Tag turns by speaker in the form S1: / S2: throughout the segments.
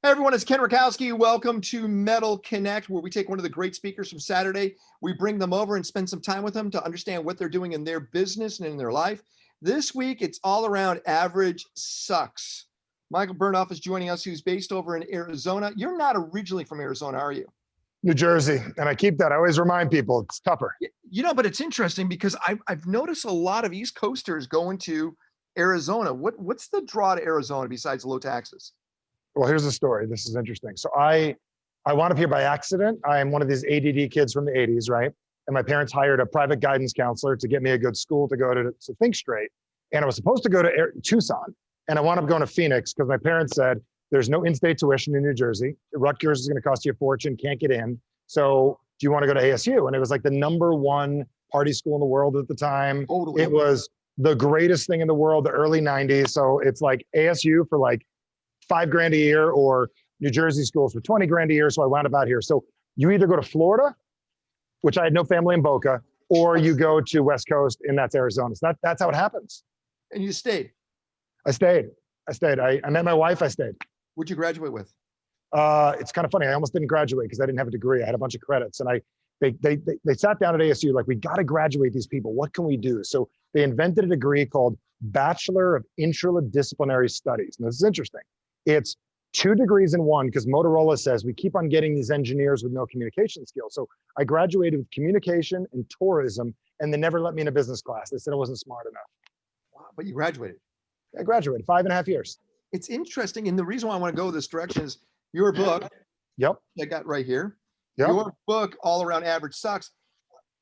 S1: Hey everyone, it's Ken Rakowski. Welcome to Metal Connect, where we take one of the great speakers from Saturday. We bring them over and spend some time with them to understand what they're doing in their business and in their life. This week, it's all around average sucks. Michael Bernoff is joining us, who's based over in Arizona. You're not originally from Arizona, are you?
S2: New Jersey, and I keep that. I always remind people it's tougher.
S1: But it's interesting because I've noticed a lot of East Coasters going to Arizona. What's the draw to Arizona besides low taxes?
S2: Well, here's the story. This is interesting. So I wound up here by accident. I am one of these ADD kids from the 80s, right? And my parents hired a private guidance counselor to get me a good school to go to think straight. And I was supposed to go to Tucson, and I wound up going to Phoenix because my parents said, there's no in-state tuition in New Jersey. Rutgers is going to cost you a fortune, can't get in. So do you want to go to ASU? And it was like the #1 party school in the world at the time.
S1: Totally.
S2: It was the greatest thing in the world, the early 90s. So it's like ASU for like $5,000 a year, or New Jersey schools for 20 grand a year. So I wound up out here. So you either go to Florida, which I had no family in Boca, or you go to West Coast, and that's Arizona. So that's how it happens.
S1: And you stayed.
S2: I stayed. I met my wife. I stayed.
S1: What'd you graduate with?
S2: It's kind of funny. I almost didn't graduate because I didn't have a degree. I had a bunch of credits, and they sat down at ASU like, we got to graduate these people. What can we do? So they invented a degree called Bachelor of Interdisciplinary Studies. And this is interesting. It's 2 degrees in one, because Motorola says we keep on getting these engineers with no communication skills. So I graduated with communication and tourism, and they never let me in a business class. They said I wasn't smart enough.
S1: Wow, but you graduated.
S2: I graduated 5.5 years.
S1: It's interesting. And the reason why I want to go this direction is your book.
S2: Yep.
S1: I got right here.
S2: Yep.
S1: Your book, All Around Average Sucks.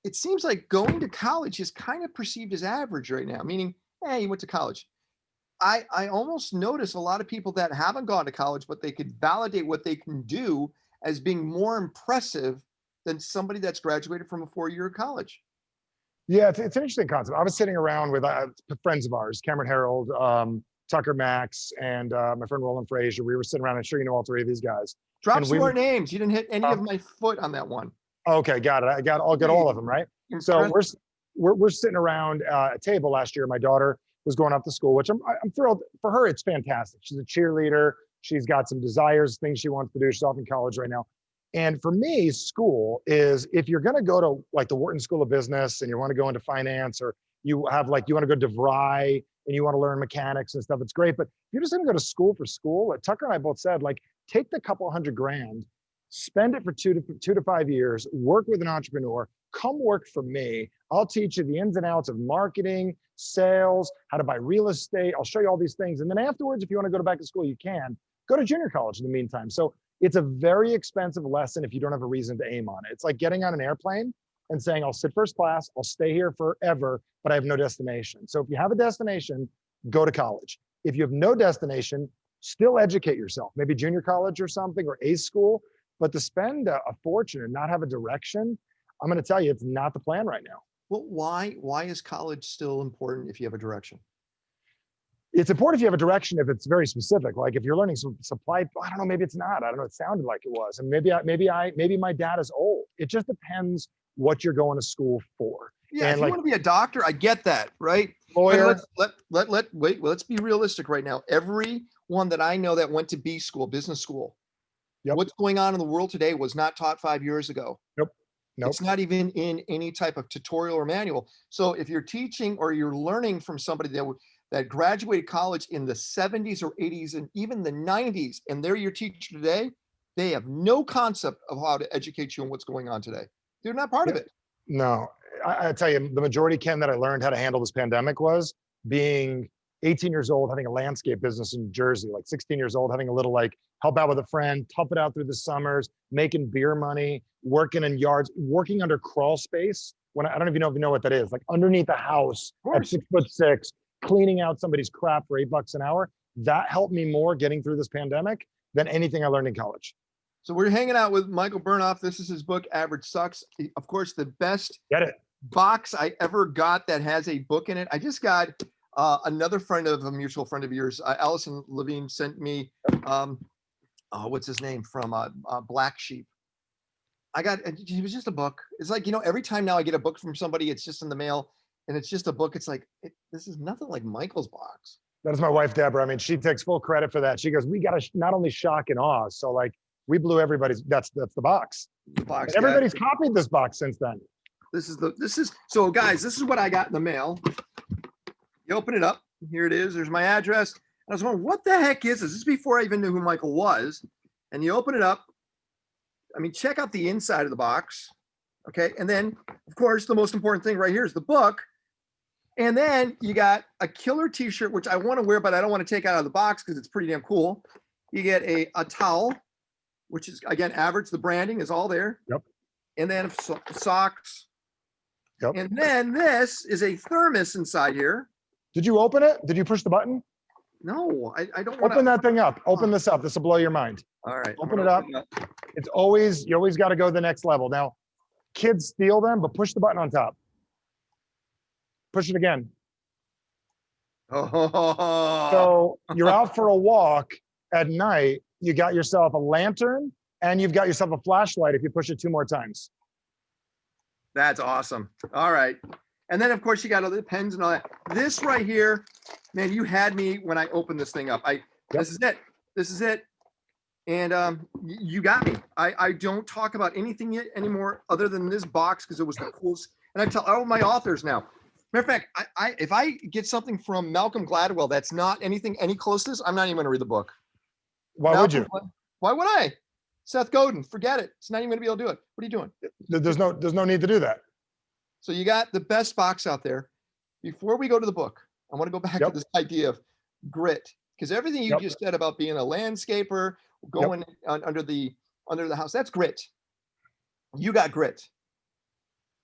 S1: It seems like going to college is kind of perceived as average right now, meaning, hey, you went to college. I almost notice a lot of people that haven't gone to college, but they could validate what they can do as being more impressive than somebody that's graduated from a 4-year college.
S2: Yeah, it's an interesting concept. I was sitting around with friends of ours, Cameron Harold, Tucker Max, and my friend Roland Frazier. We were sitting around. I'm sure you know all 3 of these guys.
S1: Drop some more names. You didn't hit any of my foot on that one.
S2: Okay, got it. I'll get all of them, right? So we're sitting around a table last year. My daughter was going off to school, which I'm thrilled for her. It's fantastic. She's a cheerleader. She's got some desires, things she wants to do. She's off in college right now. And for me, school is, if you're going to go to like the Wharton School of Business and you want to go into finance, or you want to go to DeVry and you want to learn mechanics and stuff, it's great. But if you're just going to go to school for school, like Tucker and I both said, like, take the couple $100,000, spend it for 2 to 5 years, work with an entrepreneur, come work for me. I'll teach you the ins and outs of marketing, sales, how to buy real estate. I'll show you all these things. And then afterwards, if you want to go back to school, you can go to junior college in the meantime. So it's a very expensive lesson if you don't have a reason to aim on it. It's like getting on an airplane and saying, I'll sit first class, I'll stay here forever, but I have no destination. So if you have a destination, go to college. If you have no destination, still educate yourself, maybe junior college or something, or A school. But to spend a fortune and not have a direction, I'm going to tell you, it's not the plan right now.
S1: Well, why is college still important if you have a direction?
S2: It's important if you have a direction, if it's very specific. Like if you're learning some supply, I don't know, maybe it's not. I don't know. It sounded like it was. And maybe my dad is old. It just depends what you're going to school for.
S1: Yeah,
S2: and
S1: if you want to be a doctor, I get that, right?
S2: Lawyer.
S1: Let's be realistic right now. Everyone that I know that went to B school, business school,
S2: Yep.
S1: What's going on in the world today was not taught 5 years ago.
S2: Nope.
S1: It's not even in any type of tutorial or manual. So if you're teaching or you're learning from somebody that graduated college in the 70s or 80s and even the 90s, and they're your teacher today, they have no concept of how to educate you on what's going on today. They're not part of it.
S2: No, I tell you, the majority, Ken, that I learned how to handle this pandemic was being 18 years old, having a landscape business in Jersey, like 16 years old, having a little like help out with a friend, tough it out through the summers, making beer money, working in yards, working under crawl space. When I don't even know what that is, like underneath a house at 6'6", cleaning out somebody's crap for $8 an hour. That helped me more getting through this pandemic than anything I learned in college.
S1: So we're hanging out with Michael Bernoff. This is his book, Average Sucks. Of course, the best box I ever got that has a book in it. I just got another friend of a mutual friend of yours, Allison Levine, sent me, what's his name, from Black Sheep. It was just a book. It's like, every time now I get a book from somebody, it's just in the mail and it's just a book. It's like, this is nothing like Michael's box.
S2: That is my wife, Deborah. I mean, she takes full credit for that. She goes, we got to not only shock and awe. So like we blew everybody's, that's the box.
S1: The box.
S2: And everybody's copied this box since then.
S1: So guys, this is what I got in the mail. You open it up. Here it is. There's my address. And I was wondering, what the heck is this? This is before I even knew who Michael was. And you open it up. I mean, check out the inside of the box. Okay. And then, of course, the most important thing right here is the book. And then you got a killer t-shirt, which I want to wear, but I don't want to take out of the box because it's pretty damn cool. You get a towel, which is, again, average. The branding is all there.
S2: Yep.
S1: And then socks.
S2: Yep.
S1: And then this is a thermos inside here.
S2: Did you open it? Did you push the button?
S1: No, I don't want to.
S2: Open that thing up. Open this up. This will blow your mind.
S1: All right.
S2: Open it up. It's always, you always got to go to the next level. Now, kids steal them, but push the button on top. Push it again.
S1: Oh.
S2: So you're out for a walk at night. You got yourself a lantern and you've got yourself a flashlight if you push it 2 more times.
S1: That's awesome. All right. And then, of course, you got all the pens and all that. This right here, man, you had me when I opened this thing up. This is it. This is it. And you got me. I don't talk about anything yet anymore other than this box because it was the coolest. And I tell all my authors now. Matter of fact, if I get something from Malcolm Gladwell that's not anything any close to this, I'm not even going to read the book.
S2: Why would you?
S1: Why would I? Seth Godin, forget it. It's not even going to be able to do it. What are you doing?
S2: There's no need to do that.
S1: So you got the best box out there. Before we go to the book, I want to go back to this idea of grit, because everything you just said about being a landscaper, going under the house, that's grit. You got grit.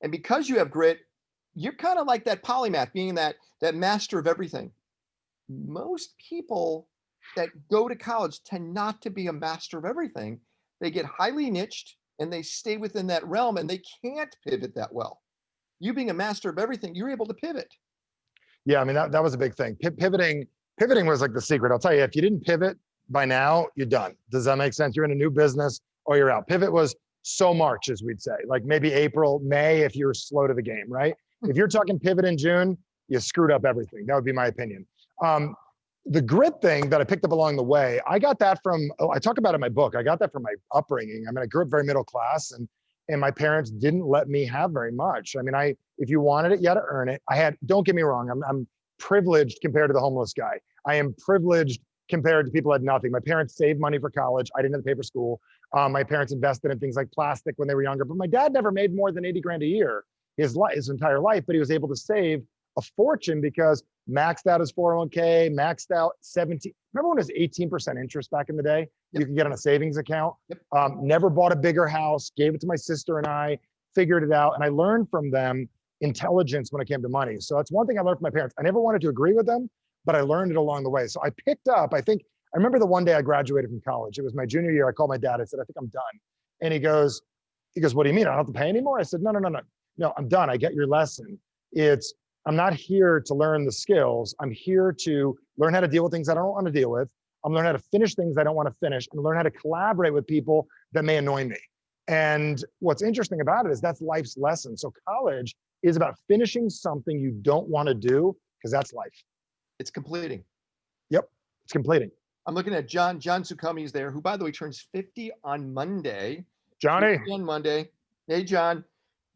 S1: And because you have grit, you're kind of like that polymath, being that master of everything. Most people that go to college tend not to be a master of everything. They get highly niched and they stay within that realm and they can't pivot that well. You being a master of everything, you're able to pivot.
S2: Yeah, I mean, that was a big thing. Pivoting was like the secret. I'll tell you, if you didn't pivot by now, you're done. Does that make sense? You're in a new business or you're out. Pivot was so March, as we'd say, like maybe April, May, if you were slow to the game, right? If you're talking pivot in June, you screwed up everything. That would be my opinion. The grit thing that I picked up along the way, I got that from, I talk about it in my book. I got that from my upbringing. I mean, I grew up very middle class and my parents didn't let me have very much. I mean, if you wanted it, you had to earn it. Don't get me wrong, I'm privileged compared to the homeless guy. I am privileged compared to people who had nothing. My parents saved money for college. I didn't have to pay for school. My parents invested in things like plastic when they were younger, but my dad never made more than 80 grand a year his entire life, but he was able to save a fortune because maxed out his 401k, maxed out 17. Remember when it was 18% interest back in the day? Yep. You could get on a savings account. Yep. Never bought a bigger house, gave it to my sister and I, figured it out. And I learned from them intelligence when it came to money. So that's one thing I learned from my parents. I never wanted to agree with them, but I learned it along the way. So I picked up, I remember the one day I graduated from college. It was my junior year. I called my dad. I said, I think I'm done. And he goes, what do you mean? I don't have to pay anymore? I said, no, I'm done. I get your lesson. I'm not here to learn the skills. I'm here to learn how to deal with things I don't want to deal with. I'm learning how to finish things I don't want to finish and learn how to collaborate with people that may annoy me. And what's interesting about it is that's life's lesson. So college is about finishing something you don't want to do because that's life.
S1: It's completing.
S2: Yep, it's completing.
S1: I'm looking at John Succumi's there, who, by the way, turns 50 on Monday.
S2: Johnny.
S1: On Monday. Hey, John.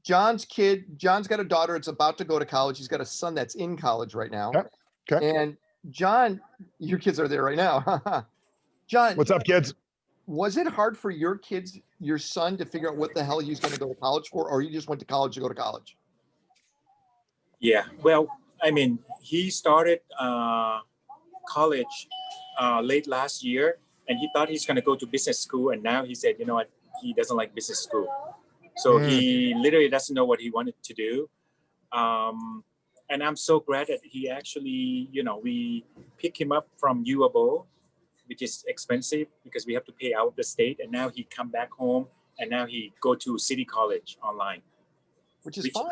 S1: John's got a daughter that's about to go to college. He's got a son that's in college right now.
S2: Okay.
S1: And John, your kids are there right now. John.
S2: What's up, kids?
S1: Was it hard for your son, to figure out what the hell he's going to go to college for, or he just went to college to go to college?
S3: Yeah, well, I mean, he started college late last year, and he thought he's going to go to business school, and now he said, you know what, he doesn't like business school. So he literally doesn't know what he wanted to do. And I'm so glad that he actually, we pick him up from U of O, which is expensive because we have to pay out of the state. And now he come back home and now he go to City College online.
S1: Which is fine.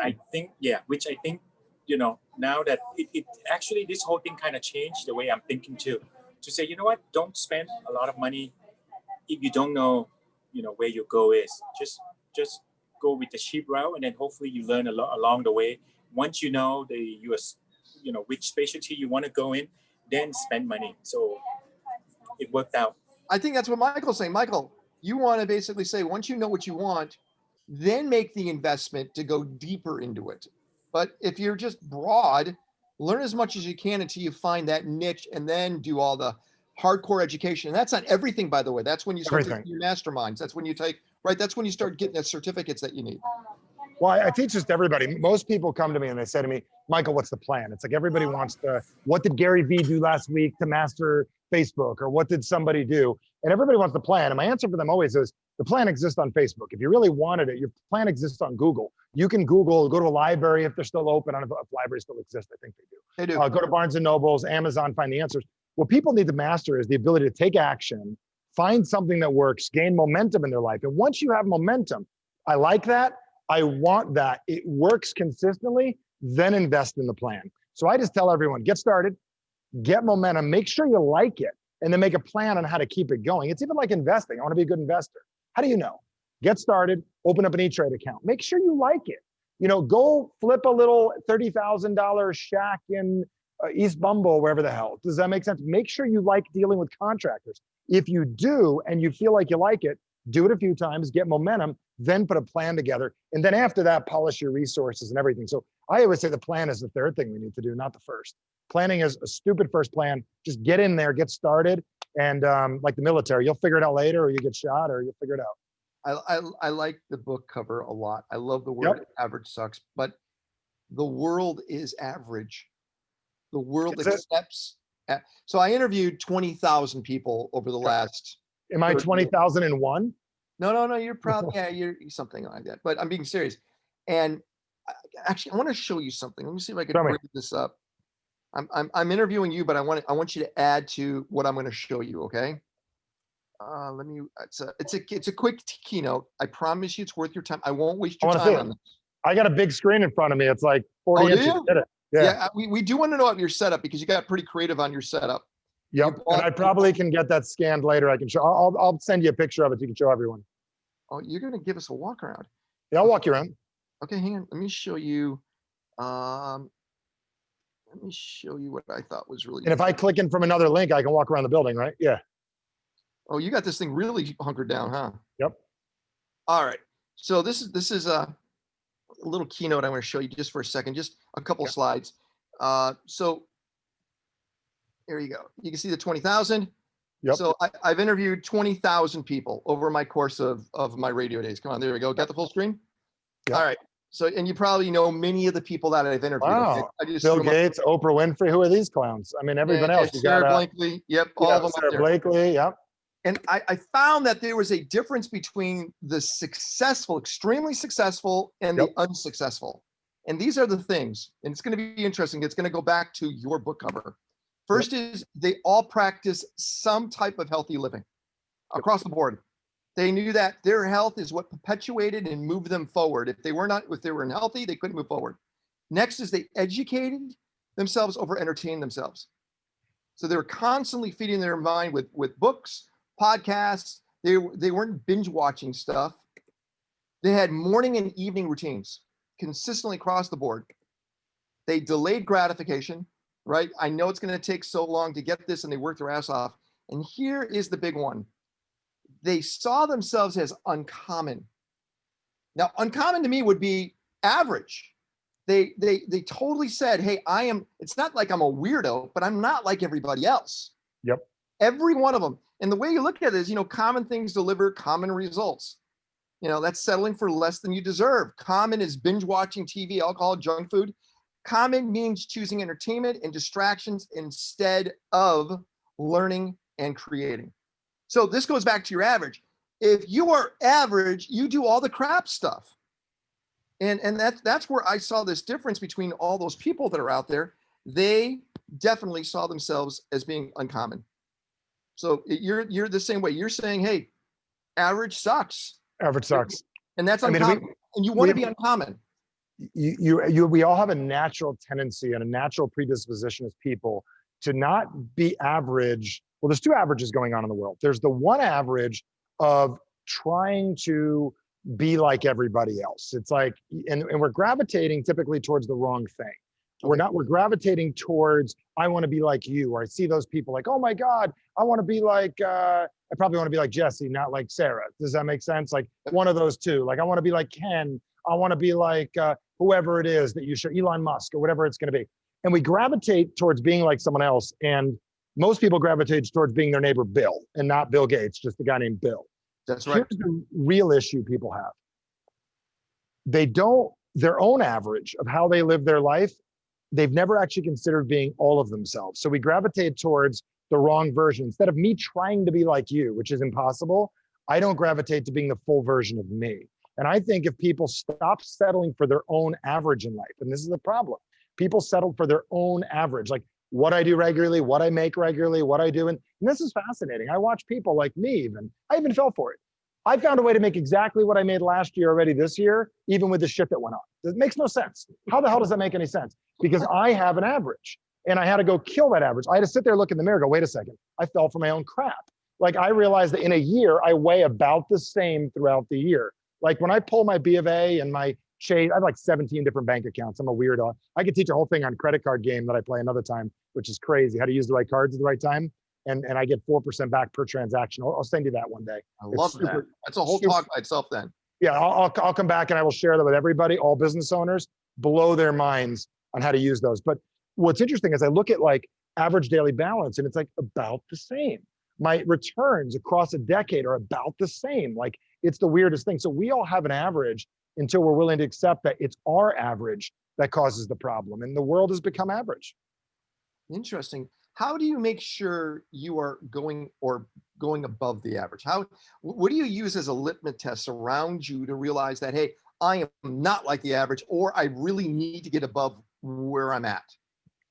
S3: Which I think, now that it actually, this whole thing kind of changed the way I'm thinking too. To say, you know what, don't spend a lot of money if you don't know, where your goal is. Just go with the cheap route, and then hopefully you learn a lot along the way. Once you know which specialty you want to go in, then spend money. So it worked out.
S1: I think that's what Michael's saying. Michael, you want to basically say, once you know what you want, then make the investment to go deeper into it. But if you're just broad, learn as much as you can until you find that niche and then do all the hardcore education. And that's not everything, by the way. That's when you start taking your masterminds. That's when you take, right? That's when you start getting the certificates that you need.
S2: Well, I teach this to everybody. Most people come to me and they say to me, Michael, what's the plan? It's like everybody wants to, what did Gary Vee do last week to master Facebook? Or what did somebody do? And everybody wants the plan. And my answer for them always is, the plan exists on Facebook. If you really wanted it, your plan exists on Google. You can Google, go to a library if they're still open. I don't know if libraries still exist. I think they do.
S1: They do.
S2: Go to Barnes and Nobles, Amazon, find the answers. What people need to master is the ability to take action, find something that works, gain momentum in their life. And once you have momentum, I like that. I want that. It works consistently, then invest in the plan. So I just tell everyone, get started, get momentum, make sure you like it, and then make a plan on how to keep it going. It's even like investing. I want to be a good investor. How do you know? Get started, open up an E-Trade account. Make sure you like it. You know, go flip a little $30,000 shack in East Bumble, wherever the hell. Does that make sense? Make sure you like dealing with contractors. If you do, and you feel like you like it, do it a few times, get momentum, then put a plan together. And then after that, polish your resources and everything. So I always say the plan is the third thing we need to do, not the first. Planning is a stupid first plan. Just get in there, get started. And like the military, you'll figure it out later, or you get shot, or you'll figure it out.
S1: I like the book cover a lot. I love the word average sucks, but the world is average. The world accepts. So I interviewed 20,000 people over the last.
S2: Am I 20,001?
S1: No, you're probably, yeah, you're something like that. But I'm being serious. And actually, I want to show you something. Let me see if I can bring this up. I'm interviewing you, but I want you to add to what I'm going to show you. Okay. It's a quick keynote. I promise you, it's worth your time. I won't waste your time on this.
S2: I got a big screen in front of me. It's like 40 inches.
S1: Yeah. We do want to know about your setup because you got pretty creative on your setup.
S2: Yep, and I probably can get that scanned later. I can show. I'll send you a picture of it. So you can show everyone.
S1: Oh, you're gonna give us a walk around?
S2: Yeah, I'll walk you around.
S1: Okay, hang on. Let me show you. Let me show you what I thought was really.
S2: And if I click in from another link, I can walk around the building, right? Yeah.
S1: Oh, you got this thing really hunkered down, huh?
S2: Yep.
S1: All right. So this is a little keynote I want to show you just for a second, just a couple slides. So. There you go. You can see the 20,000. Yep. So I've interviewed 20,000 people over my course of my radio days. Come on, there we go. Got the full screen? Yep. All right. So, and you probably know many of the people that I've interviewed.
S2: Wow. Okay? Bill Gates, Oprah Winfrey. Who are these clowns? I mean, everyone else. You
S1: Sarah Blakely. Yep. All of them.
S2: Sarah Blakely. Yep.
S1: And I found that there was a difference between the successful, extremely successful, and the unsuccessful. And these are the things. And it's going to be interesting. It's going to go back to your book cover. First is they all practice some type of healthy living across the board. They knew that their health is what perpetuated and moved them forward. If they were unhealthy, they couldn't move forward. Next is they educated themselves over entertaining themselves. So they were constantly feeding their mind with books, podcasts. They weren't binge watching stuff. They had morning and evening routines consistently across the board. They delayed gratification. Right? I know it's going to take so long to get this, and they work their ass off. And here is the big one. They saw themselves as uncommon. Now, uncommon to me would be average. They totally said, hey, it's not like I'm a weirdo, but I'm not like everybody else.
S2: Yep.
S1: Every one of them. And the way you look at it is, common things deliver common results. That's settling for less than you deserve. Common is binge watching TV, alcohol, junk food. Common means choosing entertainment and distractions instead of learning and creating. So this goes back to your average. If you are average, you do all the crap stuff. And that's where I saw this difference between all those people that are out there. They definitely saw themselves as being uncommon. So you're the same way. You're saying, hey, average sucks.
S2: Average sucks.
S1: And that's uncommon. And you want to be uncommon.
S2: We all have a natural tendency and a natural predisposition as people to not be average. Well, there's two averages going on in the world. There's the one average of trying to be like everybody else. It's like, and we're gravitating typically towards the wrong thing. We're gravitating towards, I want to be like you, or I see those people like, oh my God, I want to be like, I probably want to be like Jesse, not like Sarah. Does that make sense? Like one of those two. Like I want to be like Ken. I want to be like whoever it is that you show, Elon Musk or whatever it's going to be. And we gravitate towards being like someone else. And most people gravitate towards being their neighbor Bill, and not Bill Gates, just the guy named Bill.
S1: That's right.
S2: Here's the real issue people have. They don't, their own average of how they live their life, they've never actually considered being all of themselves. So we gravitate towards the wrong version. Instead of me trying to be like you, which is impossible, I don't gravitate to being the full version of me. And I think if people stop settling for their own average in life, and this is the problem, people settle for their own average, like what I do regularly, what I make regularly, what I do. And this is fascinating. I watch people like me I even fell for it. I found a way to make exactly what I made last year already this year, even with the shit that went on. It makes no sense. How the hell does that make any sense? Because I have an average and I had to go kill that average. I had to sit there, look in the mirror, go, wait a second. I fell for my own crap. Like I realized that in a year, I weigh about the same throughout the year. Like when I pull my B of A and my Chase, I have like 17 different bank accounts. I'm a weirdo. I could teach a whole thing on credit card game that I play another time, which is crazy. How to use the right cards at the right time. And I get 4% back per transaction. I'll send you that one day.
S1: I love that. That's a whole talk by itself then.
S2: Yeah, I'll come back and I will share that with everybody, all business owners, blow their minds on how to use those. But what's interesting is I look at like average daily balance and it's like about the same. My returns across a decade are about the same. Like it's the weirdest thing. So we all have an average until we're willing to accept that it's our average that causes the problem. And the world has become average.
S1: Interesting. How do you make sure you are going above the average? What do you use as a litmus test around you to realize that, hey, I am not like the average, or I really need to get above where I'm at?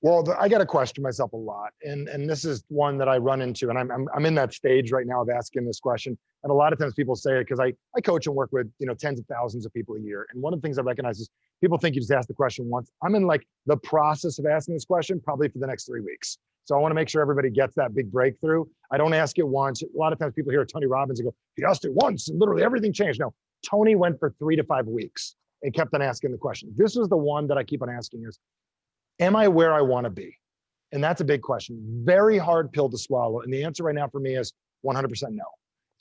S2: Well, I got to question myself a lot. And this is one that I run into, and I'm in that stage right now of asking this question. And a lot of times people say it because I coach and work with, tens of thousands of people a year. And one of the things I recognize is people think you just ask the question once. I'm in like the process of asking this question probably for the next 3 weeks. So I want to make sure everybody gets that big breakthrough. I don't ask it once. A lot of times people hear Tony Robbins and go, he asked it once and literally everything changed. No, Tony went for 3 to 5 weeks and kept on asking the question. This was the one that I keep on asking is, am I where I want to be? And that's a big question. Very hard pill to swallow. And the answer right now for me is 100% no.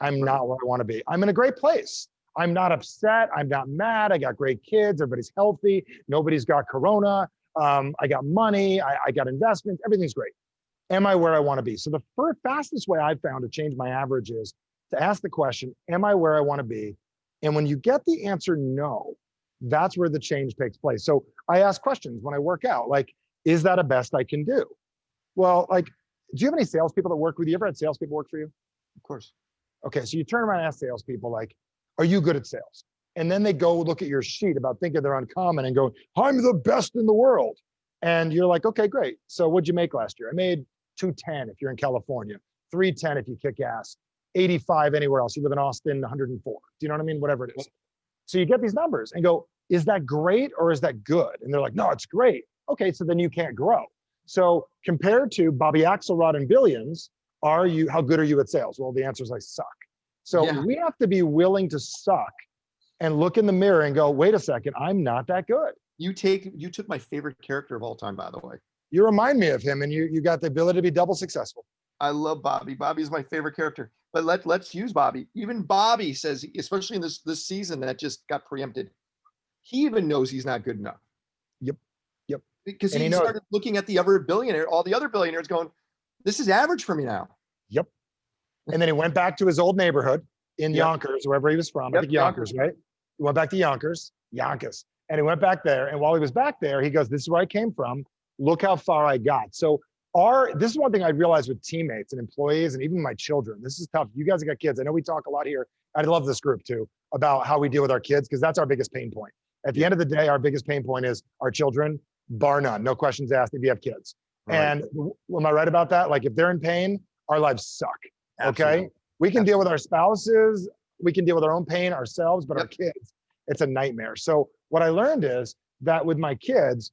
S2: I'm not where I want to be. I'm in a great place. I'm not upset. I'm not mad. I got great kids. Everybody's healthy. Nobody's got corona. I got money. I got investments. Everything's great. Am I where I want to be? So the fastest way I've found to change my average is to ask the question, am I where I want to be? And when you get the answer no, that's where the change takes place. So I ask questions when I work out, like, is that a best I can do? Well, like, do you have any salespeople that work with you? You ever had salespeople work for you?
S1: Of course.
S2: Okay, so you turn around and ask salespeople, like, are you good at sales? And then they go look at your sheet about thinking they're uncommon and go, I'm the best in the world. And you're like, okay, great. So what'd you make last year? I made 210 if you're in California, 310 if you kick ass, 85 anywhere else. You live in Austin, 104. Do you know what I mean? Whatever it is. So you get these numbers and go, is that great or is that good? And they're like, no, it's great. Okay, so then you can't grow. So compared to Bobby Axelrod and Billions, how good are you at sales? Well, the answer is I suck. So we have to be willing to suck and look in the mirror and go, wait a second, I'm not that good.
S1: You took my favorite character of all time, by the way.
S2: You remind me of him, and you got the ability to be double successful.
S1: I love Bobby. Bobby's my favorite character. But let's use Bobby. Even Bobby says, especially in this season that just got preempted, he even knows he's not good enough.
S2: Yep.
S1: Because he started looking at all the other billionaires going, this is average for me now.
S2: Yep. And then he went back to his old neighborhood in Yonkers, wherever he was from. I think Yonkers, right? He went back to Yonkers. And he went back there. And while he was back there, he goes, this is where I came from. Look how far I got. So this is one thing I realized with teammates and employees and even my children. This is tough. You guys have got kids. I know we talk a lot here. I love this group too, about how we deal with our kids, because that's our biggest pain point. At the end of the day, our biggest pain point is our children, bar none. No questions asked if you have kids. Right. And am I right about that? Like if they're in pain, our lives suck. Absolutely. Okay. We can deal with our spouses. We can deal with our own pain ourselves, but our kids, it's a nightmare. So what I learned is that with my kids,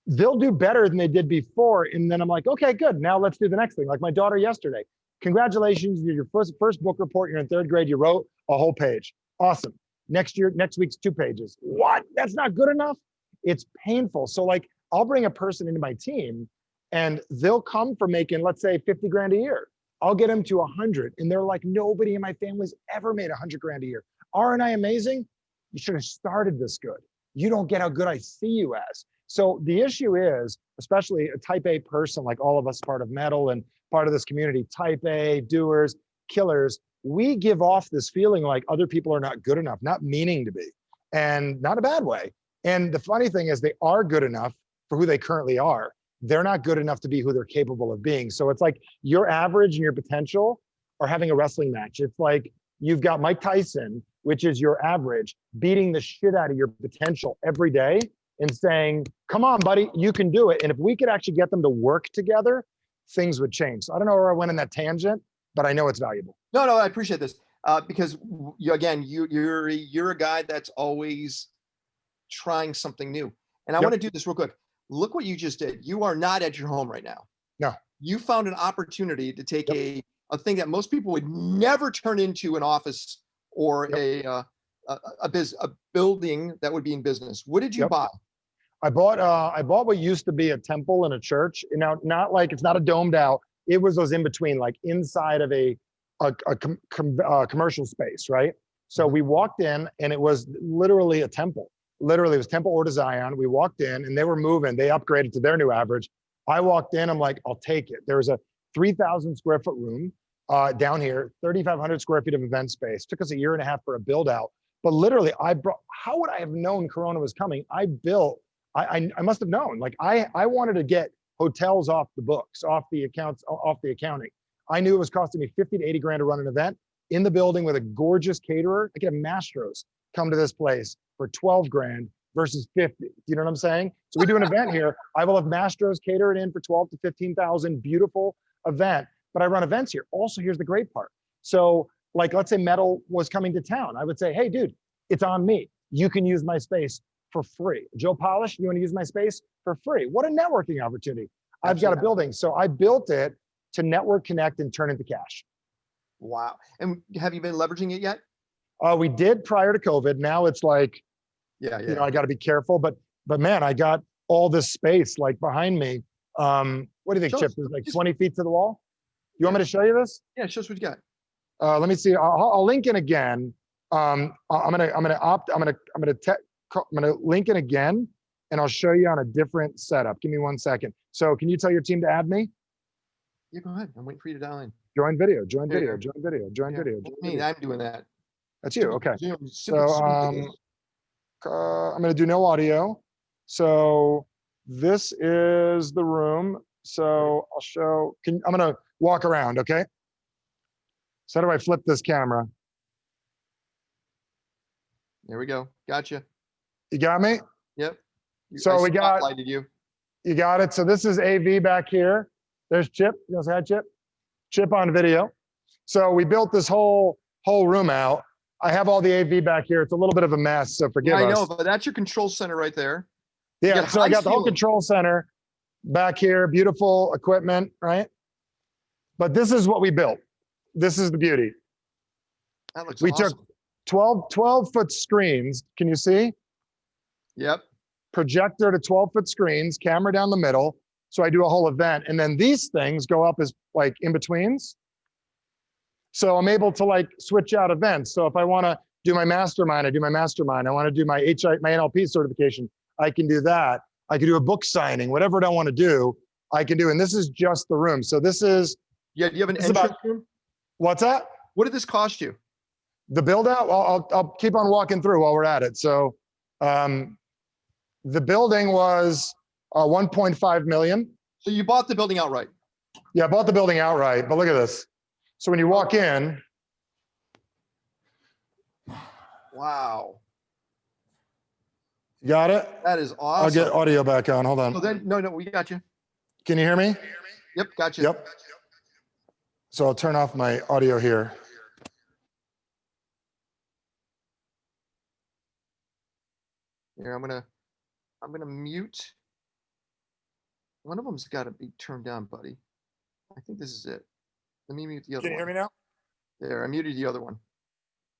S2: they'll do better than they did before. And then I'm like, okay, good. Now let's do the next thing. Like my daughter yesterday, congratulations, you did your first book report. You're in 3rd grade. You wrote a whole page. Awesome. Next week's 2 pages. What? That's not good enough. It's painful. So like, I'll bring a person into my team and they'll come from making, let's say 50 grand a year. I'll get them to 100. And they're like, nobody in my family's ever made 100 grand a year. Aren't I amazing? You should have started this good. You don't get how good I see you as. So the issue is, especially a type A person, like all of us part of Metal and part of this community, type A, doers, killers, we give off this feeling like other people are not good enough, not meaning to be, and not a bad way. And the funny thing is they are good enough for who they currently are. They're not good enough to be who they're capable of being. So it's like your average and your potential are having a wrestling match. It's like you've got Mike Tyson, which is your average, beating the shit out of your potential every day and saying, come on, buddy, you can do it. And if we could actually get them to work together, things would change. So I don't know where I went in that tangent, but I know it's valuable.
S1: No, I appreciate this because you're a guy that's always trying something new. And I want to do this real quick. Look what you just did. You are not at your home right now.
S2: No.
S1: You found an opportunity to take a thing that most people would never turn into an office or a building that would be in business. What did you buy?
S2: I bought what used to be a temple and a church. And now, not like, it's not a domed out. It was those in between, like inside of a commercial space, right? So we walked in and it was literally a temple. Literally, it was Temple Order Zion. We walked in and they were moving. They upgraded to their new average. I walked in, I'm like, I'll take it. There was a 3,000 square foot room down here, 3,500 square feet of event space. Took us a year and a half for a build out. But literally, how would I have known Corona was coming? I must have known. Like I wanted to get hotels off the books, off the accounts, off the accounting. I knew it was costing me 50 to 80 grand to run an event in the building with a gorgeous caterer. I could have Mastros come to this place for 12 grand versus 50. You know what I'm saying? So we do an event here. I will have Mastros cater it in for 12 to 15,000, beautiful event, but I run events here. Also, here's the great part. So like, let's say Metal was coming to town. I would say, hey dude, it's on me. You can use my space for free. Joe Polish, you want to use my space for free? What a networking opportunity. I've got a building. So I built it to network, connect, and turn into cash.
S1: Wow. And have you been leveraging it yet?
S2: We did prior to COVID. Now it's like, you know, I got to be careful, but man, I got all this space like behind me. What do you think, Chip? There's like 20 feet to the wall. You want me to show you this?
S1: Yeah, show us what you got.
S2: Let me see. I'll link in again. I'm gonna link in again, and I'll show you on a different setup. Give me 1 second. So can you tell your team to add me?
S1: Yeah, go ahead. I'm waiting for you to dial in.
S2: Join video, join video, join video, join video.
S1: I'm doing that.
S2: That's you, okay. So
S1: I'm
S2: going to do no audio. So this is the room. So I'll show, I'm going to walk around, okay? So how do I flip this camera?
S1: There we go. Gotcha.
S2: You got me?
S1: Yep.
S2: So we got,
S1: spotlighted you.
S2: You got it. So this is AV back here. There's Chip. You know, say hi, Chip. Chip on video. So we built this whole room out. I have all the AV back here. It's a little bit of a mess, so forgive us.
S1: I know, but that's your control center right there.
S2: Yeah, so I got the whole control center back here. Beautiful equipment, right? But this is what we built. This is the beauty.
S1: That looks
S2: we
S1: awesome.
S2: took 12-foot screens. Can you see?
S1: Yep.
S2: Projector to 12-foot screens, camera down the middle. So I do a whole event. And then these things go up as like in-betweens. So I'm able to like switch out events. So if I want to do my mastermind, I do my mastermind. I want to do my NLP certification, I can do that. I can do a book signing, whatever I want to do, I can do. And this is just the room. So this is.
S1: Yeah, do you have an entrance room?
S2: What's that?
S1: What did this cost you?
S2: The build out? Well, I'll keep on walking through while we're at it. So the building was 1.5 million.
S1: So you bought the building outright?
S2: Yeah, I bought the building outright, but look at this. So when you walk in.
S1: Wow.
S2: You got it?
S1: That is awesome.
S2: I'll get audio back on, hold on.
S1: So then, no, we got you.
S2: Can you hear me?
S1: Yep, got you.
S2: Yep. So I'll turn off my audio here.
S1: Here, I'm gonna mute. One of them's got to be turned down, buddy. I think this is it. Let me mute the other one.
S2: Can you hear me now?
S1: There, I muted the other one.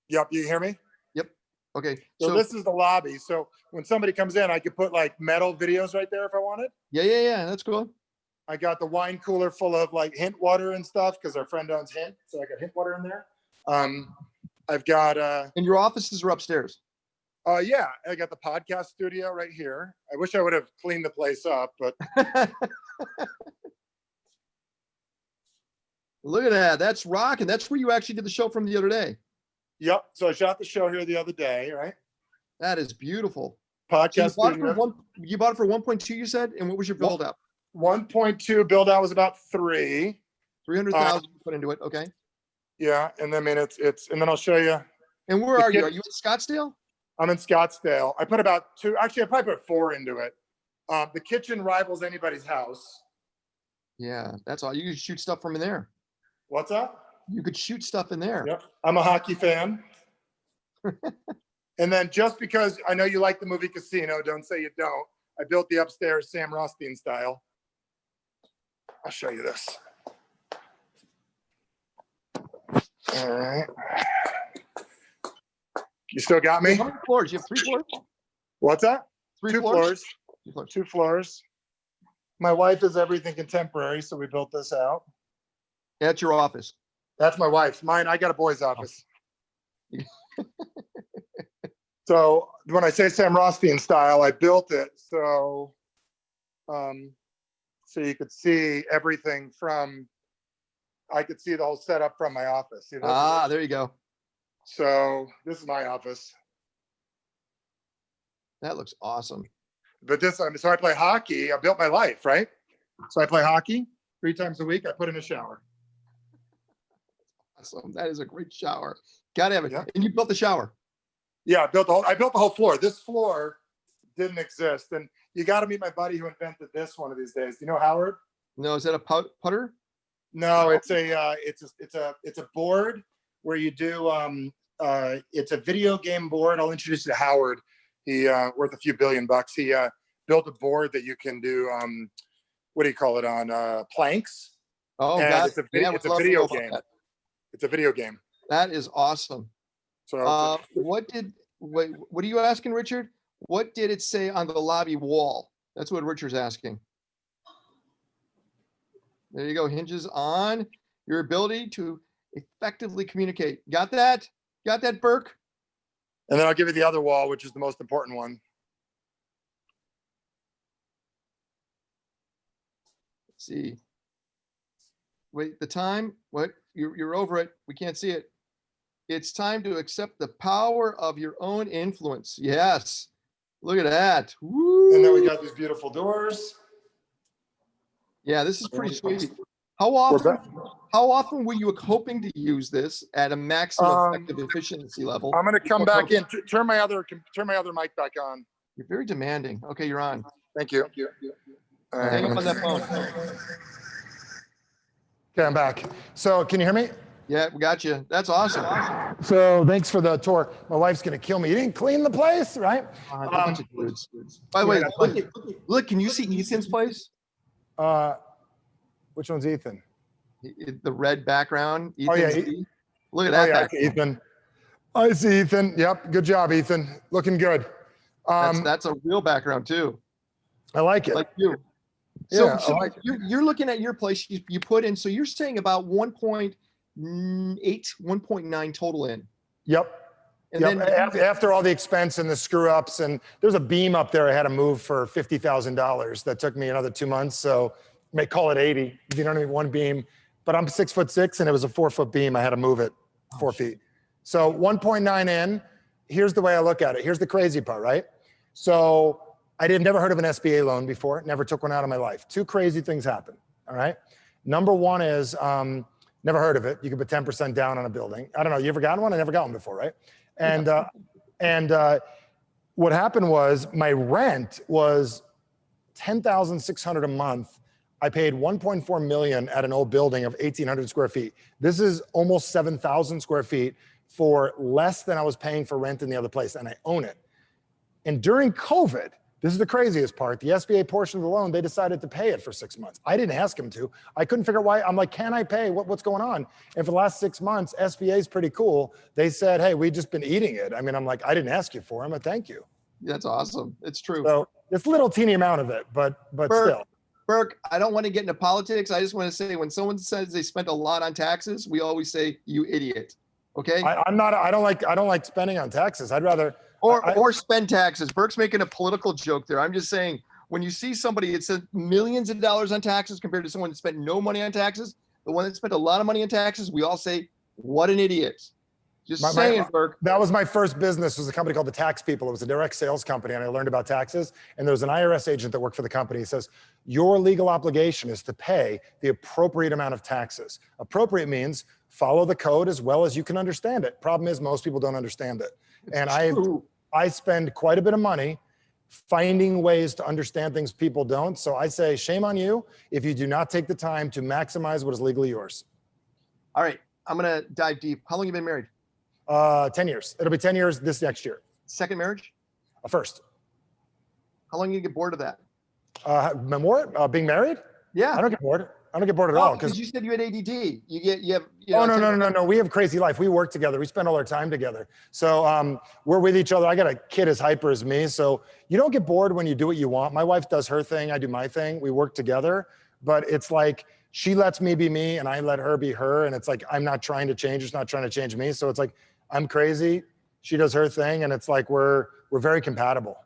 S2: Yep, you hear me?
S1: Yep. Okay.
S2: So this is the lobby. So when somebody comes in, I could put like metal videos right there if I wanted.
S1: Yeah. That's cool.
S2: I got the wine cooler full of like hint water and stuff because our friend owns Hint. So I got hint water in there. I've got
S1: And your offices are upstairs.
S2: Yeah, I got the podcast studio right here. I wish I would have cleaned the place up, but
S1: look at that. That's rocking. That's where you actually did the show from the other day.
S2: yep. So I shot the show here the other day, right?
S1: That is beautiful.
S2: Podcast
S1: So
S2: studio.
S1: you bought it for 1.2, you said? And what was your build up?
S2: 1.2 build out was about 3.
S1: 300,000 put into it. Okay.
S2: Yeah, and then I mean it's and then I'll show you.
S1: And where are you? Are you in Scottsdale?
S2: I'm in Scottsdale. I put about 2. Actually, I probably put 4 into it. The kitchen rivals anybody's house.
S1: Yeah, that's all. You could shoot stuff from in there.
S2: What's up?
S1: You could shoot stuff in there.
S2: Yep. I'm a hockey fan. And then just because I know you like the movie Casino, don't say you don't. I built the upstairs Sam Rothstein style. I'll show you this. All right. You still got me?
S1: How many floors? You have 3 floors?
S2: What's that?
S1: 3
S2: 2
S1: floors?
S2: floors. 2 floors. My wife is everything contemporary, so we built this out.
S1: That's your office.
S2: That's my wife's. Mine, I got a boy's office. So when I say Sam Rothstein style, I built it so so you could see everything from, I could see the whole setup from my office. See,
S1: There you go.
S2: So this is my office.
S1: That looks awesome.
S2: But so I play hockey. I built my life, right? So I play hockey 3 times a week. I put in a shower.
S1: Awesome. That is a great shower. Gotta have it.
S2: Yeah.
S1: And you built the shower.
S2: Yeah, I built the whole floor. This floor didn't exist. And you got to meet my buddy who invented this one of these days. Do you know Howard?
S1: No, is that a putter?
S2: No, it's a board where you do it's a video game board. I'll introduce you to Howard. He worth a few $billion. He built a board that you can do what do you call it on planks.
S1: Oh,
S2: and
S1: God.
S2: it's a video game. It's a video game.
S1: That is awesome.
S2: So
S1: what are you asking, Richard? What did it say on the lobby wall? That's what Richard's asking. There you go. Hinges on your ability to effectively communicate. Got that? Got that, Burke?
S2: And then I'll give you the other wall, which is the most important one.
S1: Let's see. Wait, the time? What? You're over it. We can't see it. It's time to accept the power of your own influence. Yes. Look at that. Woo.
S2: And then we got these beautiful doors.
S1: Yeah, this is pretty sweet. How often were you hoping to use this at a maximum effective efficiency level?
S2: I'm going to come back in. Turn my other mic back on.
S1: You're very demanding. Okay, you're on.
S2: Thank you.
S1: Hang up on that phone.
S2: Okay, I'm back. So can you hear me?
S1: Yeah, we got you. That's awesome.
S2: So thanks for the tour. My wife's going to kill me. You didn't clean the place, right?
S1: Bunch of dudes. By the way, look, can you see Ethan's place?
S2: Which one's Ethan?
S1: The red background.
S2: Ethan's
S1: Look at that.
S2: Yeah, Ethan. I see Ethan. Yep. Good job, Ethan. Looking good.
S1: That's a real background too.
S2: I like it.
S1: Like you. So, you're looking at your place. You put in. So you're saying about 1.8, 1.9 total in.
S2: Yep. And then after all the expense and the screw ups, and there's a beam up there I had to move for $50,000 that took me another 2 months. So may call it 80. You know what I mean? One beam, but I'm 6'6" and it was a 4-foot beam. I had to move it 4 feet. So 1.9 in. Here's the way I look at it. Here's the crazy part, right? So I never heard of an SBA loan before. Never took one out in my life. 2 crazy things happened. All right. Number one is never heard of it. You can put 10% down on a building. I don't know. You ever gotten one? I never got one before, right? And what happened was my rent was $10,600 a month. I paid $1.4 million at an old building of 1,800 square feet. This is almost 7,000 square feet for less than I was paying for rent in the other place, and I own it. And during COVID, This is the craziest part. The SBA portion of the loan, they decided to pay it for 6 months. I didn't ask them to. I couldn't figure out why. I'm like, can I pay? What's going on? And for the last 6 months, SBA is pretty cool. They said, hey, we've just been eating it. I mean, I'm like, I didn't ask you for them, but thank you.
S1: That's awesome. It's true.
S2: So it's a little teeny amount of it, but still.
S1: Burke, I don't want to get into politics. I just want to say, when someone says they spent a lot on taxes, we always say, you idiot. Okay.
S2: I don't like spending on taxes. I'd rather,
S1: or spend taxes. Burke's making a political joke there. I'm just saying, when you see somebody that spent millions of dollars on taxes compared to someone that spent no money on taxes, the one that spent a lot of money on taxes, we all say, what an idiot. Just saying, Burke.
S2: That was my first business, was a company called The Tax People. It was a direct sales company, and I learned about taxes. And there was an IRS agent that worked for the company. He says, your legal obligation is to pay the appropriate amount of taxes. Appropriate means follow the code as well as you can understand it. Problem is, most people don't understand it. And I spend quite a bit of money finding ways to understand things people don't. So I say, shame on you if you do not take the time to maximize what is legally yours.
S1: All right, I'm gonna dive deep. How long have you been married?
S2: 10 years. It'll be 10 years this next year.
S1: Second marriage?
S2: First.
S1: How long do you get bored of that?
S2: Being married?
S1: Yeah.
S2: I don't get bored. I don't get bored at all.
S1: Because you said you had ADD. You have.
S2: No. We have a crazy life. We work together. We spend all our time together. So we're with each other. I got a kid as hyper as me. So you don't get bored when you do what you want. My wife does her thing. I do my thing. We work together. But it's like, she lets me be me and I let her be her. And it's like, I'm not trying to change. It's not trying to change me. So it's like, I'm crazy. She does her thing. And it's like, we're very compatible.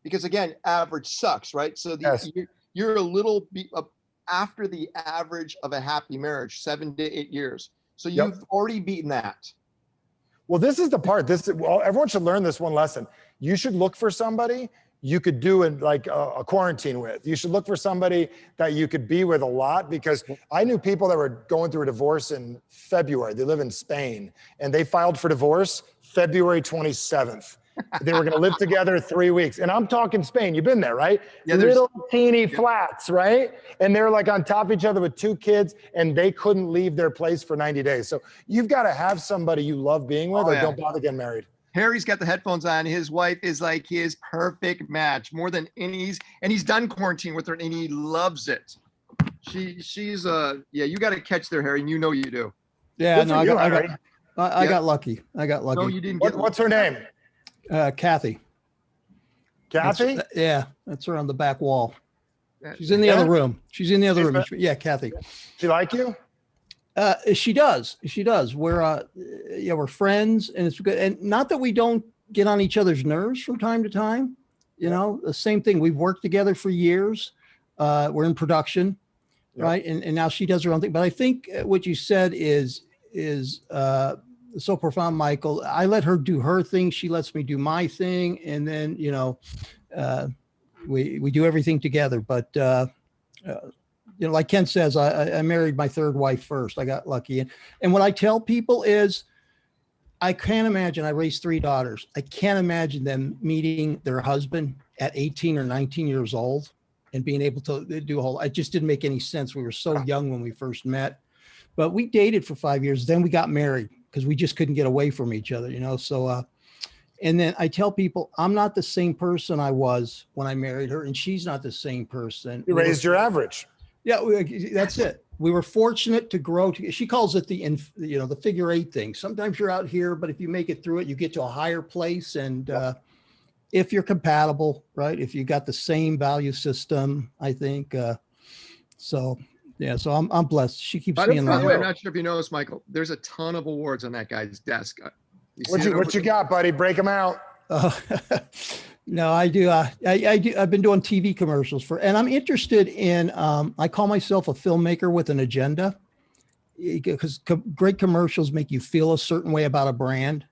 S1: Because again, average sucks, right? So
S2: Yes.
S1: you're a little after the average of a happy marriage, 7 to 8 years. So you've already beaten that.
S2: Well, this is the part. Everyone should learn this one lesson. You should look for somebody you could do it like a quarantine with. You should look for somebody that you could be with a lot, because I knew people that were going through a divorce in February. They live in Spain and they filed for divorce February 27th. They were going to live together 3 weeks. And I'm talking Spain. You've been there, right?
S1: Yeah,
S2: little teeny flats, right? And they're like on top of each other with 2 kids and they couldn't leave their place for 90 days. So you've got to have somebody you love being with, or don't bother getting married.
S1: Harry's got the headphones on. His wife is like his perfect match, more than any. And he's done quarantine with her and he loves it. She's you got to catch there, Harry. And you know you do.
S4: Yeah, no, I got lucky. I got lucky.
S1: No, you didn't
S2: What's her name?
S4: Kathy.
S2: Kathy?
S4: That's her on the back wall. She's in the other room. She's in the other room. Yeah, Kathy.
S2: She like you?
S4: She does. We're friends, and it's good. And not that we don't get on each other's nerves from time to time. You know, the same thing. We've worked together for years. We're in production, right? And now she does her own thing. But I think what you said is so profound, Michael. I let her do her thing. She lets me do my thing. And then, we do everything together. But, like Ken says, I married my third wife first. I got lucky. And what I tell people is, I can't imagine, I raised 3 daughters. I can't imagine them meeting their husband at 18 or 19 years old and being able to do it just didn't make any sense. We were so young when we first met, but we dated for 5 years. Then we got married because we just couldn't get away from each other, So, and then I tell people, I'm not the same person I was when I married her, and she's not the same person.
S2: You raised your average.
S4: Yeah, that's it. We were fortunate to grow. She calls it the figure 8 thing. Sometimes you're out here, but if you make it through it, you get to a higher place. And if you're compatible, right? If you got the same value system, I think. So I'm blessed. She keeps me in line.
S1: I'm not sure if you know this, Michael. There's a ton of awards on that guy's desk.
S2: What you got, buddy? Break them out.
S4: No, I do. I do. I've been doing TV commercials and I'm interested in, I call myself a filmmaker with an agenda, because great commercials make you feel a certain way about a brand.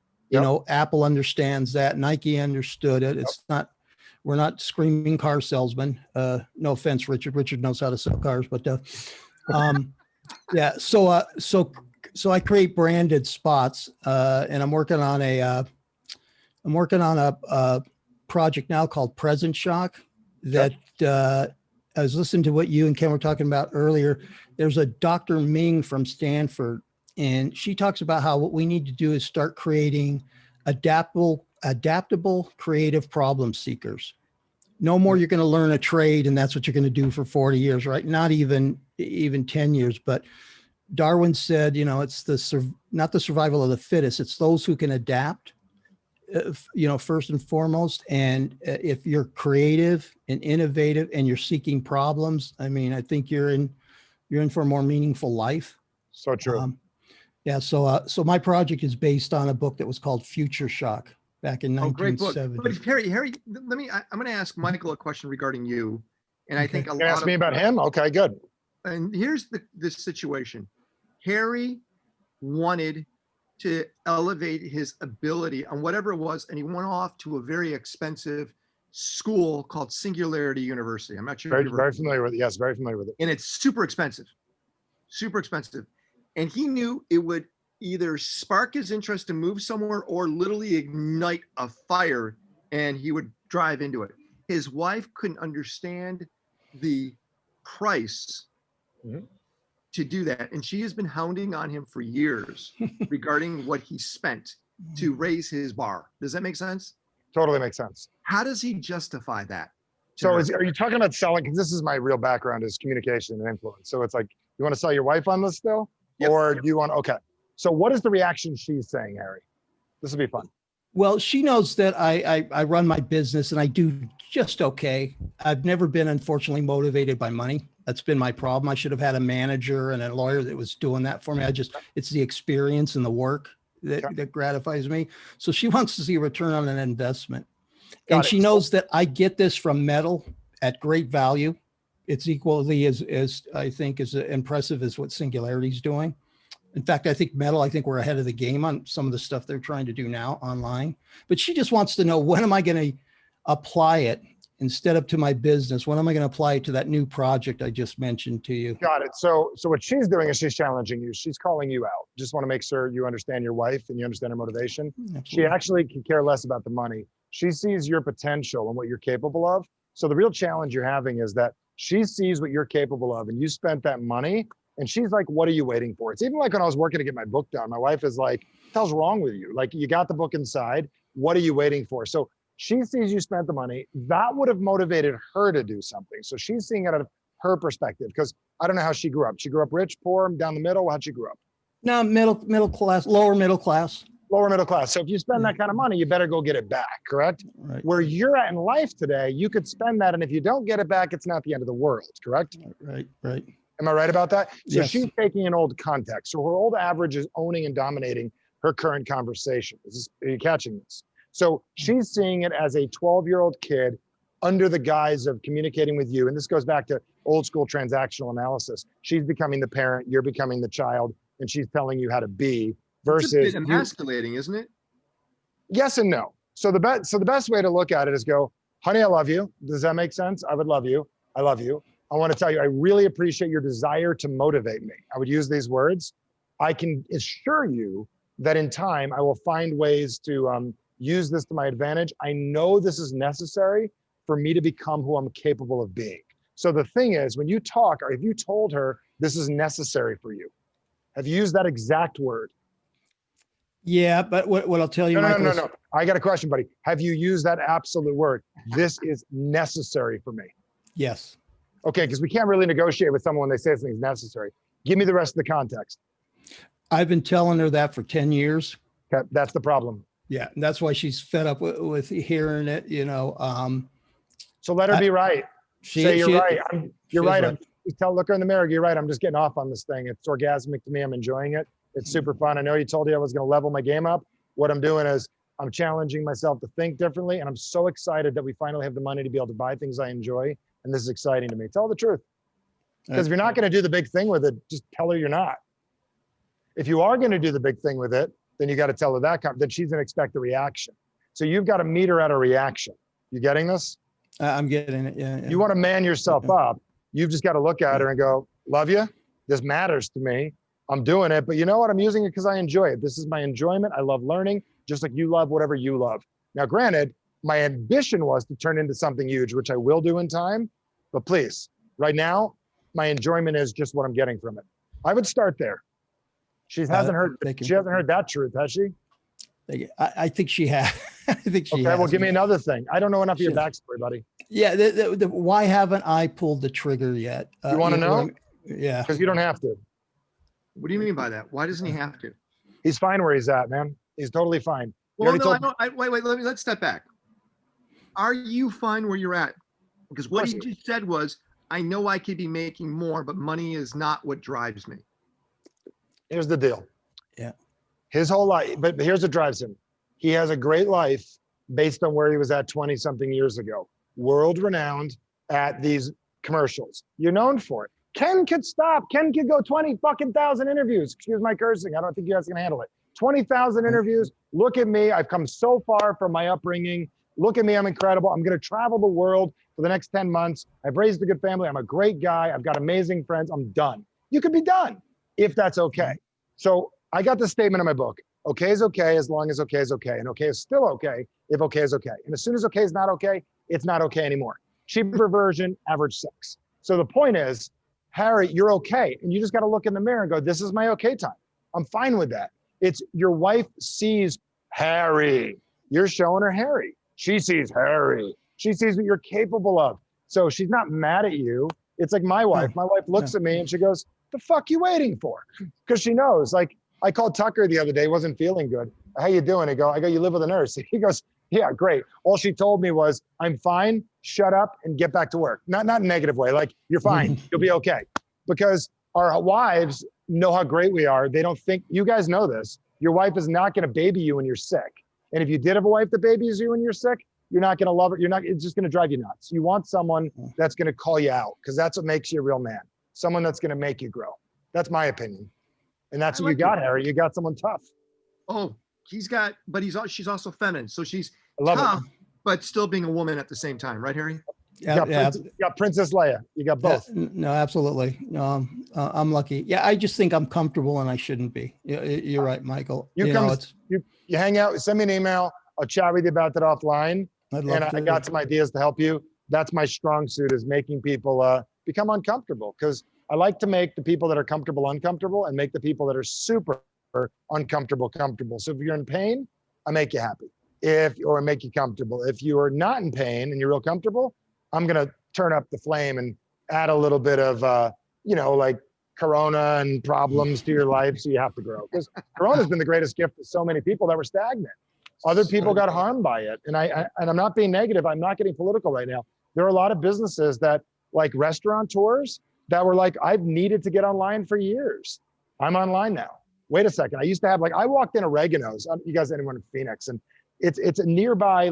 S4: Apple understands that. Nike understood it. It's not, we're not screaming car salesmen. No offense, Richard. Richard knows how to sell cars, but So I create branded spots, and I'm working on a project now called Present Shock that I was listening to what you and Ken were talking about earlier. There's a Dr. Ming from Stanford, and she talks about how what we need to do is start creating adaptable creative problem seekers. No more you're going to learn a trade and that's what you're going to do for 40 years, right? Not even 10 years. But Darwin said, you know, it's not the survival of the fittest. It's those who can adapt, you know, first and foremost. And if you're creative and innovative and you're seeking problems, I mean, I think you're in for a more meaningful life.
S2: So true.
S4: Yeah. So my project is based on a book that was called Future Shock back in 1970.
S1: But Harry, I'm going to ask Michael a question regarding you. And I think
S2: You ask me about him? Okay, good.
S1: And here's this situation. Harry wanted to elevate his ability on whatever it was, and he went off to a very expensive school called Singularity University. I'm not sure.
S2: Very familiar with it. Yes, very familiar with it.
S1: And it's super expensive. And he knew it would either spark his interest to move somewhere or literally ignite a fire, and he would drive into it. His wife couldn't understand the price to do that. And she has been hounding on him for years regarding what he spent to raise his bar. Does that make sense?
S2: Totally makes sense.
S1: How does he justify that?
S2: So are you talking about selling? Because this is my real background is communication and influence. So it's like, you want to sell your wife on this still?
S1: Yep.
S2: Or do you want, okay. So what is the reaction she's saying, Harry? This will be fun.
S4: Well, she knows that I run my business and I do just okay. I've never been, unfortunately, motivated by money. That's been my problem. I should have had a manager and a lawyer that was doing that for me. It's the experience and the work that gratifies me. So she wants to see a return on an investment. And she knows that I get this from metal at great value. It's equally as I think as impressive as what Singularity's doing. In fact, I think we're ahead of the game on some of the stuff they're trying to do now online. But she just wants to know, when am I going to apply it instead of to my business? When am I going to apply it to that new project I just mentioned to you?
S2: Got it. So what she's doing is she's challenging you. She's calling you out. Just want to make sure you understand your wife and you understand her motivation. Absolutely. She actually can care less about the money. She sees your potential and what you're capable of. So the real challenge you're having is that she sees what you're capable of and you spent that money. And she's like, what are you waiting for? It's even like when I was working to get my book done, my wife is like, what the hell's wrong with you? Like, you got the book inside. What are you waiting for? So she sees you spent the money. That would have motivated her to do something. So she's seeing it out of her perspective, because I don't know how she grew up. She grew up rich, poor, down the middle. How'd she grow up?
S4: No, middle class, lower middle class.
S2: Lower middle class. So if you spend that kind of money, you better go get it back, correct?
S4: Right.
S2: Where you're at in life today, you could spend that. And if you don't get it back, it's not the end of the world, correct?
S4: Right.
S2: Am I right about that? So
S4: Yes.
S2: She's taking an old context. So her old average is owning and dominating her current conversation. Are you catching this? So she's seeing it as a 12-year-old kid under the guise of communicating with you. And this goes back to old school transactional analysis. She's becoming the parent, you're becoming the child, and she's telling you how to be versus—
S1: It's a bit emasculating, isn't it?
S2: Yes and no. So the best way to look at it is go, honey, I love you. Does that make sense? I would love you. I love you. I want to tell you, I really appreciate your desire to motivate me. I would use these words. I can assure you that in time, I will find ways to use this to my advantage. I know this is necessary for me to become who I'm capable of being. So the thing is, when you talk, or if you told her this is necessary for you, have you used that exact word?
S4: Yeah, but what I'll tell you, Michael,
S2: No. I got a question, buddy. Have you used that absolute word? This is necessary for me.
S4: Yes.
S2: Okay, because we can't really negotiate with someone when they say something's necessary. Give me the rest of the context.
S4: I've been telling her that for 10 years.
S2: Okay, that's the problem.
S4: Yeah, and that's why she's fed up with hearing it, you know.
S2: So let her be right. Say you're right. You're right. Look her in the mirror. You're right. I'm just getting off on this thing. It's orgasmic to me. I'm enjoying it. It's super fun. I know you told you I was going to level my game up. What I'm doing is I'm challenging myself to think differently. And I'm so excited that we finally have the money to be able to buy things I enjoy. And this is exciting to me. Tell the truth. Because if you're not going to do the big thing with it, just tell her you're not. If you are going to do the big thing with it, then you got to tell her that she's going to expect a reaction. So you've got to meet her at a reaction. You getting this?
S4: I'm getting it. Yeah.
S2: You want to man yourself up. You've just got to look at her and go, love you. This matters to me. I'm doing it. But you know what? I'm using it because I enjoy it. This is my enjoyment. I love learning, just like you love whatever you love. Now, granted, my ambition was to turn into something huge, which I will do in time. But please, right now, my enjoyment is just what I'm getting from it. I would start there. She hasn't heard that truth, has she?
S4: I think she has. I think she has.
S2: Okay, well, give me another thing. I don't know enough of your backstory, buddy.
S4: Yeah. Why haven't I pulled the trigger yet?
S2: You want to
S4: know what I
S2: know?
S4: mean? Yeah.
S2: Because you don't have to.
S1: What do you mean by that? Why doesn't he have to?
S2: He's fine where he's at, man. He's totally fine. You
S1: Well,
S2: already
S1: no, I
S2: told-
S1: don't. Wait, let's step back. Are you fine where you're at? Because what
S2: course
S1: he
S2: he
S1: just said was, I know I could be making more, but money is not what drives me.
S2: Here's the deal.
S4: Yeah.
S2: His whole life, but here's what drives him. He has a great life based on where he was at 20 something years ago. World renowned at these commercials. You're known for it. Ken could stop. Ken could go 20 fucking thousand interviews. Excuse my cursing. I don't think you guys can handle it. 20,000 interviews. Look at me. I've come so far from my upbringing. Look at me. I'm incredible. I'm going to travel the world for the next 10 months. I've raised a good family. I'm a great guy. I've got amazing friends. I'm done. You could be done if that's okay. So I got this statement in my book. Okay is okay as long as okay is okay. And okay is still okay if okay is okay. And as soon as okay is not okay, it's not okay anymore. Cheaper version, average sex. So the point is, Harry, you're okay. And you just got to look in the mirror and go, this is my okay time. I'm fine with that. It's your wife sees Harry. You're showing her Harry. She sees Harry. She sees what you're capable of. So she's not mad at you. It's like my wife. My wife looks at me and she goes, the fuck you waiting for? Because she knows. Like, I called Tucker the other day, wasn't feeling good. How you doing? I go, you live with a nurse. He goes, yeah, great. All she told me was, I'm fine, shut up and get back to work. Not in a negative way, like, you're fine, you'll be okay. Because our wives know how great we are. They don't think, you guys know this, your wife is not gonna baby you when you're sick. And if you did have a wife that babies you when you're sick, you're not gonna love it. It's just gonna drive you nuts. You want someone that's gonna call you out, because that's what makes you a real man. Someone that's gonna make you grow. That's my opinion. And that's what you got, Harry. You got someone tough.
S1: Oh, she's also feminine. So she's
S2: I love
S1: tough,
S2: it.
S1: but still being a woman at the same time. Right, Harry?
S2: You got Princess Leia. You got both.
S4: No, absolutely. No, I'm lucky. Yeah, I just think I'm comfortable and I shouldn't be. You're right, Michael.
S2: You hang out, send me an email. I'll chat with you about that offline. I got some ideas to help you. That's my strong suit, is making people become uncomfortable, because I like to make the people that are comfortable uncomfortable and make the people that are super uncomfortable comfortable. So if you're in pain, I make you happy. Or make you comfortable. If you are not in pain and you're real comfortable, I'm gonna turn up the flame and add a little bit of like Corona and problems to your life, so you have to grow. Because Corona's been the greatest gift to so many people that were stagnant. Other people got harmed by it, and I'm not being negative. I'm not getting political right now. There are a lot of businesses that, like restaurateurs, that were like, I've needed to get online for years. I'm online now. Wait a second. I used to have, I walked in Oregano's. You guys, anyone in Phoenix, and it's a nearby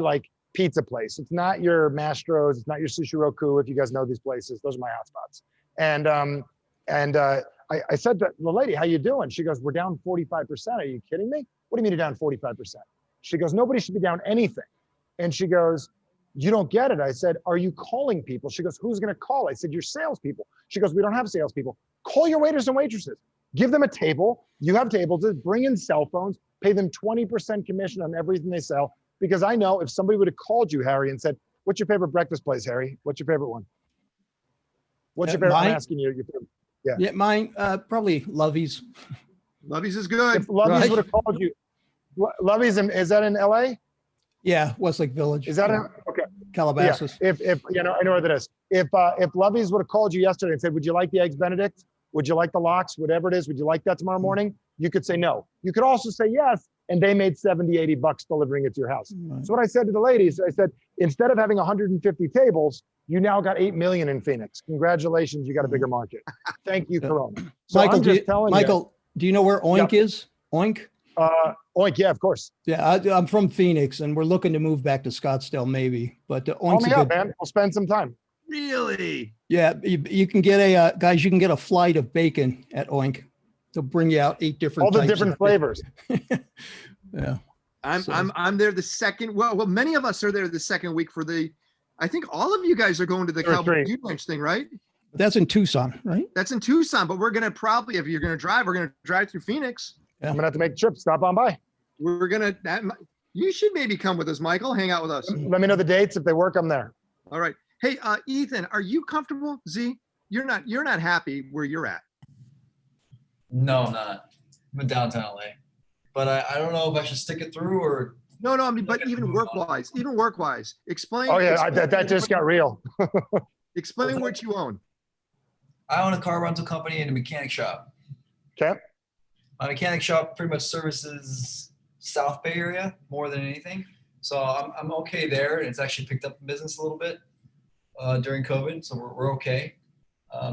S2: pizza place. It's not your Mastro's. It's not your Sushi Roku. If you guys know these places, those are my hotspots. And I said to the lady, how you doing? She goes, we're down 45%. Are you kidding me? What do you mean you're down 45%? She goes, nobody should be down anything. And she goes, you don't get it. I said, are you calling people? She goes, who's going to call? I said, your salespeople. She goes, we don't have salespeople. Call your waiters and waitresses. Give them a table. You have tables. Bring in cell phones. Pay them 20% commission on everything they sell. Because I know if somebody would have called you, Harry, and said, what's your favorite breakfast place, Harry? What's your favorite one? What's your favorite? I'm asking you.
S4: Yeah, mine, probably Lovey's.
S1: Lovey's is good.
S2: If Lovey's would have called you, Lovey's, is that in LA?
S4: Yeah, Westlake Village.
S2: Is that okay?
S4: Calabasas.
S2: Yeah. If I know where that is. If Lovey's would have called you yesterday and said, would you like the eggs Benedict? Would you like the lox? Whatever it is, would you like that tomorrow morning? You could say no. You could also say yes, and they made $70, $80 delivering it to your house. Right. So what I said to the ladies, I said, instead of having 150 tables, you now got 8 million in Phoenix. Congratulations, you got a bigger market. Thank you, Corona. So
S4: Michael, do you know where Oink is? Oink?
S2: Oink, yeah, of course.
S4: Yeah, I'm from Phoenix, and we're looking to move back to Scottsdale, maybe. But
S2: Oink's a good, man. We'll spend some time.
S1: Really?
S4: Yeah, you can get guys. You can get a flight of bacon at Oink. They'll bring you out 8 different.
S2: All the different flavors.
S4: Yeah.
S1: I'm there the second. Well, many of us are there the second week for the. I think all of you guys are going to the Cowboy Lunch thing, right?
S4: That's in Tucson, right?
S1: That's in Tucson, but we're gonna probably, if you're gonna drive, we're gonna drive through Phoenix.
S2: Yeah. I'm gonna have to make a trip. Stop on by.
S1: We're gonna. You should maybe come with us, Michael. Hang out with us.
S2: Let me know the dates. If they work, I'm there.
S1: All right. Hey, Ethan, are you comfortable? Z, you're not happy where you're at.
S5: No, I'm not. I'm in downtown LA, but I don't know if I should stick it through or
S1: No, I mean, but even work-wise, explain.
S2: Oh yeah,
S1: explain
S2: that just got real.
S1: Explain what you own.
S5: I own a car rental company and a mechanic shop.
S2: Okay.
S5: My mechanic shop pretty much services South Bay area more than anything. So I'm okay there. It's actually picked up business a little bit during COVID, so we're okay.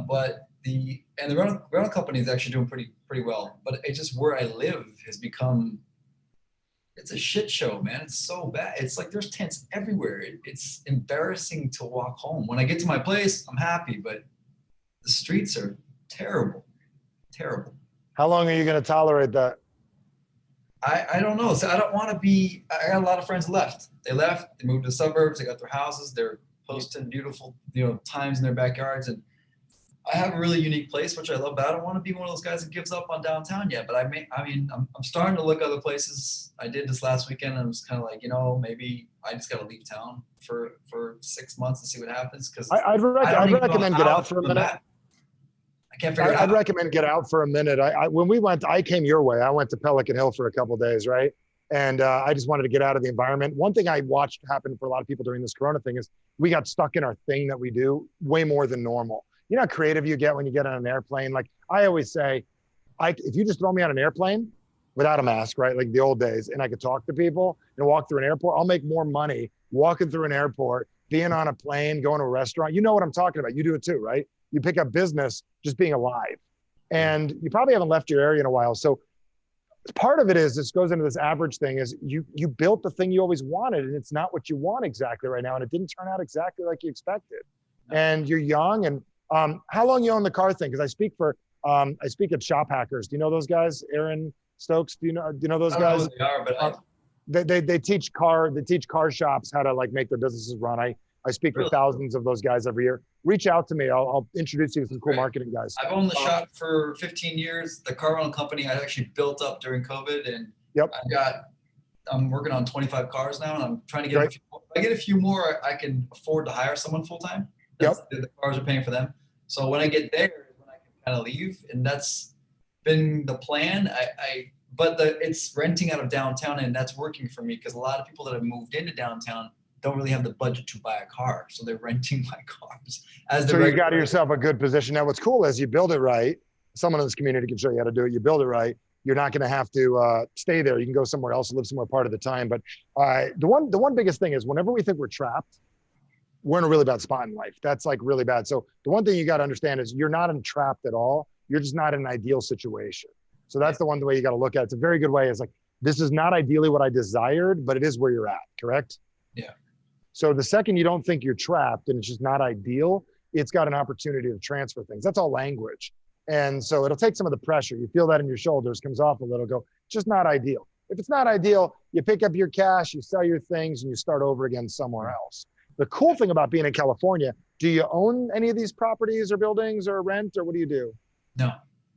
S5: But the rental company is actually doing pretty well. But it's just where I live has become, it's a shit show, man. It's so bad. It's like there's tents everywhere. It's embarrassing to walk home. When I get to my place, I'm happy, but the streets are terrible, terrible.
S2: How long are you going to tolerate that?
S5: I don't know. So I don't want to be, I got a lot of friends left. They left, they moved to the suburbs, they got their houses, they're posting beautiful, times in their backyards. And I have a really unique place, which I love, but I don't want to be one of those guys that gives up on downtown yet. But I'm starting to look other places. I did this last weekend and I was kind of like, maybe I just got to leave town for 6 months and see what happens. Cause
S2: I'd recommend get out for a minute.
S5: I can't figure it out.
S2: I'd recommend get out for a minute. When we went, I came your way. I went to Pelican Hill for a couple of days, right? And I just wanted to get out of the environment. One thing I watched happen for a lot of people during this Corona thing is we got stuck in our thing that we do way more than normal. You know how creative you get when you get on an airplane? Like I always say, if you just throw me on an airplane without a mask, right? Like the old days, and I could talk to people and walk through an airport, I'll make more money walking through an airport, being on a plane, going to a restaurant. You know what I'm talking about. You do it too, right? You pick up business just being alive. And you probably haven't left your area in a while. So part of it is, this goes into this average thing, is you built the thing you always wanted, and it's not what you want exactly right now. And it didn't turn out exactly like you expected. And you're young. And how long you own the car thing? Because I speak at Shop Hackers. Do you know those guys? Aaron Stokes, do you know those guys?
S5: I don't know who they are, but
S2: they teach car shops how to like make their businesses run. I speak with thousands of those guys every year. Reach out to me. I'll introduce you to some cool marketing guys.
S5: I've owned the shop for 15 years. The car rental company I actually built up during COVID, and I'm working on 25 cars now, and I'm trying to get if I get a few more, I can afford to hire someone full time. The cars are paying for them. So when I get there, when I can kind of leave, and that's been the plan. But it's renting out of downtown, and that's working for me because a lot of people that have moved into downtown don't really have the budget to buy a car, so they're renting my cars. So
S2: you got yourself a good position. Now, what's cool is you build it right. Someone in this community can show you how to do it. You build it right. You're not going to have to stay there. You can go somewhere else and live somewhere part of the time. But the one biggest thing is whenever we think we're trapped, we're in a really bad spot in life. That's like really bad. So the one thing you got to understand is you're not entrapped at all. You're just not in an ideal situation. So that's the one way you got to look at it. It's a very good way. It's like, this is not ideally what I desired, but it is where you're at, correct?
S5: Yeah.
S2: So the second you don't think you're trapped and it's just not ideal, it's got an opportunity to transfer things. That's all language. And so it'll take some of the pressure. You feel that in your shoulders, comes off a little, go, it's just not ideal. If it's not ideal, you pick up your cash, you sell your things, and you start over again somewhere else. The cool thing about being in California, do you own any of these properties or buildings or rent, or what do you do?
S5: No.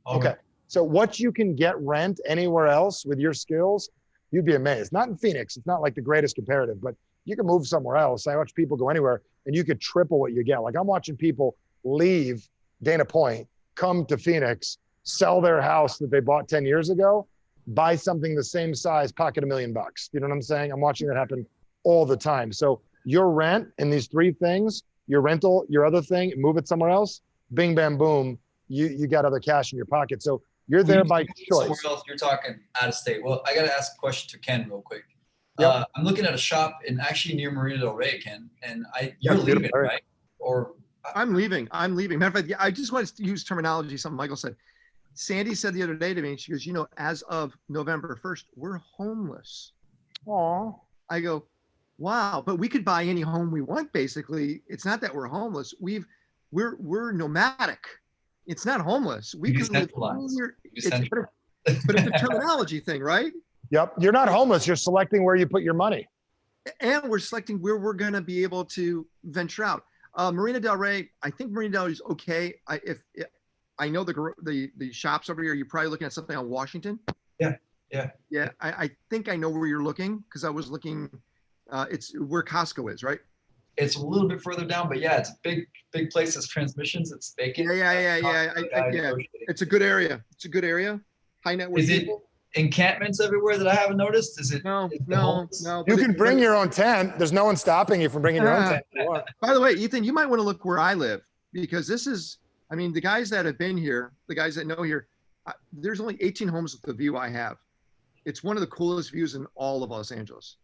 S2: Okay. So what you can get rent anywhere else with your skills, you'd be amazed. Not in Phoenix. It's not like the greatest comparative, but you can move somewhere else. I watch people go anywhere and you could triple what you get. Like I'm watching people leave Dana Point, come to Phoenix, sell their house that they bought 10 years ago, buy something the same size, pocket $1 million. You know what I'm saying? I'm watching that happen all the time. So your rent and these three things, your rental, your other thing, move it somewhere else, bing, bam, boom, you got other cash in your pocket. So you're there by choice.
S5: Somewhere else, you're talking out of state. Well, I got to ask a question to Ken real quick.
S2: Yep.
S5: I'm looking at a shop actually near Marina Del Rey, Ken, and you're leaving, right? Or
S1: I'm leaving. Matter of fact, I just want to use terminology, something Michael said. Sandy said the other day to me, she goes, as of November 1st, we're homeless.
S2: Aw.
S1: I go, wow, but we could buy any home we want, basically. It's not that we're homeless. We're nomadic. It's not homeless. We can live anywhere. But it's a terminology thing, right?
S2: Yep. You're not homeless. You're selecting where you put your money.
S1: And we're selecting where we're going to be able to venture out. Marina Del Rey, I think Marina Del Rey is okay. I know the shops over here, you're probably looking at something on Washington.
S5: Yeah.
S1: I think I know where you're looking because I was looking, it's where Costco is, right?
S5: It's a little bit further down, but yeah, it's a big place. It's transmissions. It's vacant.
S1: Yeah. It's a good area. High net worth people.
S5: encampments everywhere that I haven't noticed? Is it
S1: No,
S5: is the
S1: no,
S5: homeless?
S1: no.
S2: You
S1: but
S2: can bring your own tent. There's no one stopping you from bringing your own tent if you want.
S1: By the way, Ethan, you might want to look where I live, because this is, I mean, the guys that have been here, the guys that know here, there's only 18 homes with the view I have. It's one of the coolest views in all of Los Angeles.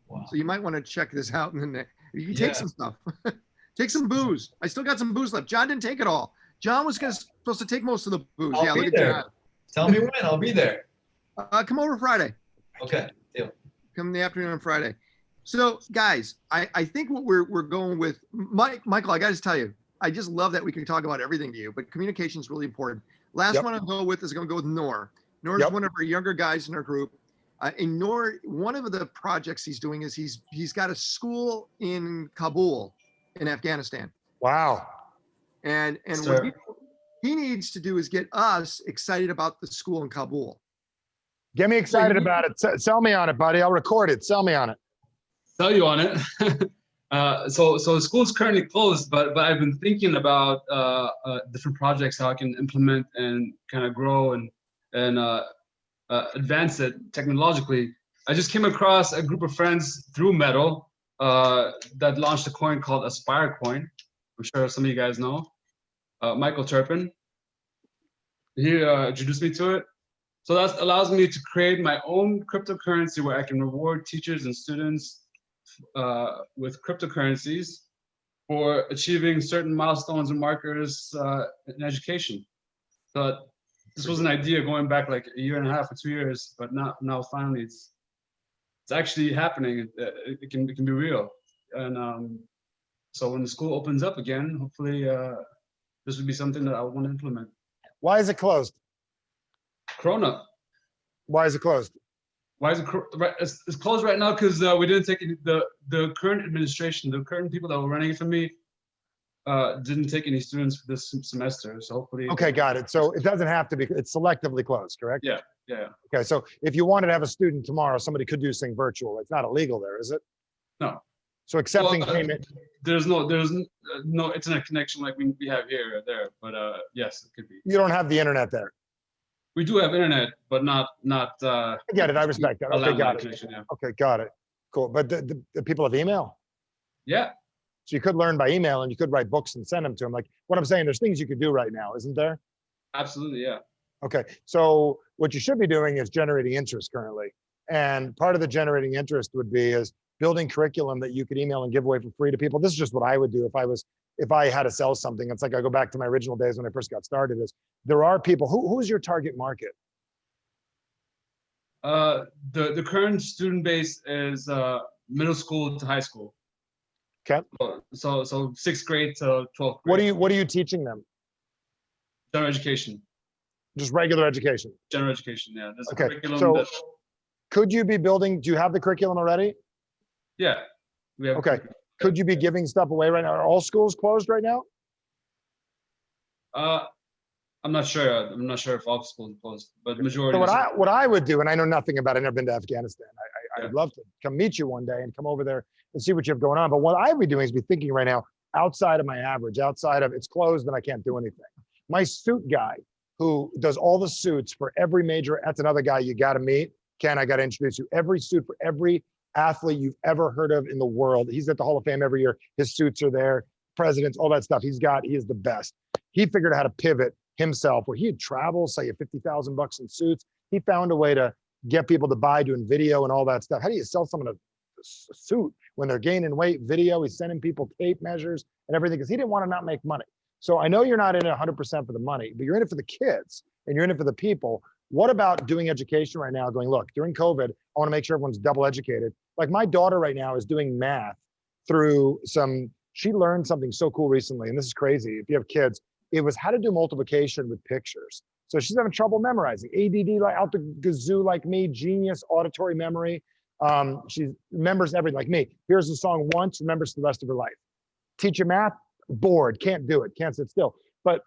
S5: Wow.
S1: So you might want to check this out, and then you can
S5: Yeah.
S1: take some stuff. Take some booze. I still got some booze left. John didn't take it all. John was supposed to take most of the booze.
S5: I'll
S1: Yeah,
S5: be
S1: look at
S5: there.
S1: John.
S5: Tell me when. I'll be there.
S1: Come over Friday.
S5: Okay. Deal.
S1: Come in the afternoon on Friday. So, guys, I think what we're going with, Michael, I got to tell you, I just love that we can talk about everything to you, but communication is really important. Last one I'll go with is going to go with Noor. Noor is one of our younger guys in our group. And Noor, one of the projects he's doing is he's got a school in Kabul, in Afghanistan.
S2: Wow.
S1: And what he needs to do is get us excited about the school in Kabul.
S2: Get me excited about it. Sell me on it, buddy. I'll record it. Sell me on it.
S6: Sell you on it. So the school's currently closed, but I've been thinking about different projects, how I can implement and kind of grow and advance it technologically. I just came across a group of friends through Metal that launched a coin called Aspire Coin. I'm sure some of you guys know. Michael Turpin. He introduced me to it. So that allows me to create my own cryptocurrency where I can reward teachers and students with cryptocurrencies for achieving certain milestones and markers in education. So this was an idea going back like a year and a half or 2 years, but now finally it's actually happening. It can be real. And so when the school opens up again, hopefully this would be something that I would want to implement.
S2: Why is it closed?
S6: Corona.
S2: Why is it closed?
S6: Why is it it's closed right now? Because we didn't take the current administration, the current people that were running it for me, didn't take any students for this semester. So hopefully.
S2: Okay, got it. So it doesn't have to be. It's selectively closed, correct?
S6: Yeah.
S2: Okay, so if you wanted to have a student tomorrow, somebody could do something virtual. It's not illegal there, is it?
S6: No.
S2: So accepting payment.
S6: There's no internet connection like we have here or there, but yes, it could be.
S2: You don't have the internet there.
S6: We do have internet, but not.
S2: I get it. I respect that. Okay, got it.
S6: Yeah.
S2: Okay, got it. Cool. But the people have email.
S6: Yeah.
S2: So you could learn by email, and you could write books and send them to them. Like what I'm saying, there's things you could do right now, isn't there?
S6: Absolutely, yeah.
S2: Okay, so what you should be doing is generating interest currently, and part of the generating interest would be is building curriculum that you could email and give away for free to people. This is just what I would do if I had to sell something. It's like I go back to my original days when I first got started. Is there are people who's your target market?
S6: The current student base is middle school to high school.
S2: Okay.
S6: So 6th grade to 12th grade.
S2: What are you teaching them?
S6: General education.
S2: Just regular education.
S6: General education, yeah. There's
S2: Okay.
S6: a curriculum
S2: So
S6: that,
S2: could you be building? Do you have the curriculum already?
S6: yeah. We have.
S2: Okay. Could you be giving stuff away right now? Are all schools closed right now?
S6: I'm not sure. I'm not sure if all schools are closed, but the majority.
S2: So what I would do, and I know nothing about it, I've never been to Afghanistan. I'd love to come meet you one day and come over there and see what you have going on. But what I would be doing is be thinking right now, outside of my average, outside of it's closed and I can't do anything. My suit guy who does all the suits for every major, that's another guy you got to meet. Ken, I got to introduce you. Every suit for every athlete you've ever heard of in the world. He's at the Hall of Fame every year. His suits are there, presidents, all that stuff. He is the best. He figured out how to pivot himself where he'd travel, say $50,000 in suits. He found a way to get people to buy, doing video and all that stuff. How do you sell someone a suit when they're gaining weight? Video, he's sending people tape measures and everything because he didn't want to not make money. So I know you're not in it 100% for the money, but you're in it for the kids and you're in it for the people. What about doing education right now going, look, during COVID, I want to make sure everyone's double educated. Like my daughter right now is doing math through she learned something so cool recently, and this is crazy. If you have kids, it was how to do multiplication with pictures. So she's having trouble memorizing. ADD like out the gazoo like me, genius auditory memory. She remembers everything like me. Here's the song once, remembers the rest of her life. Teach her math, bored, can't do it, can't sit still. But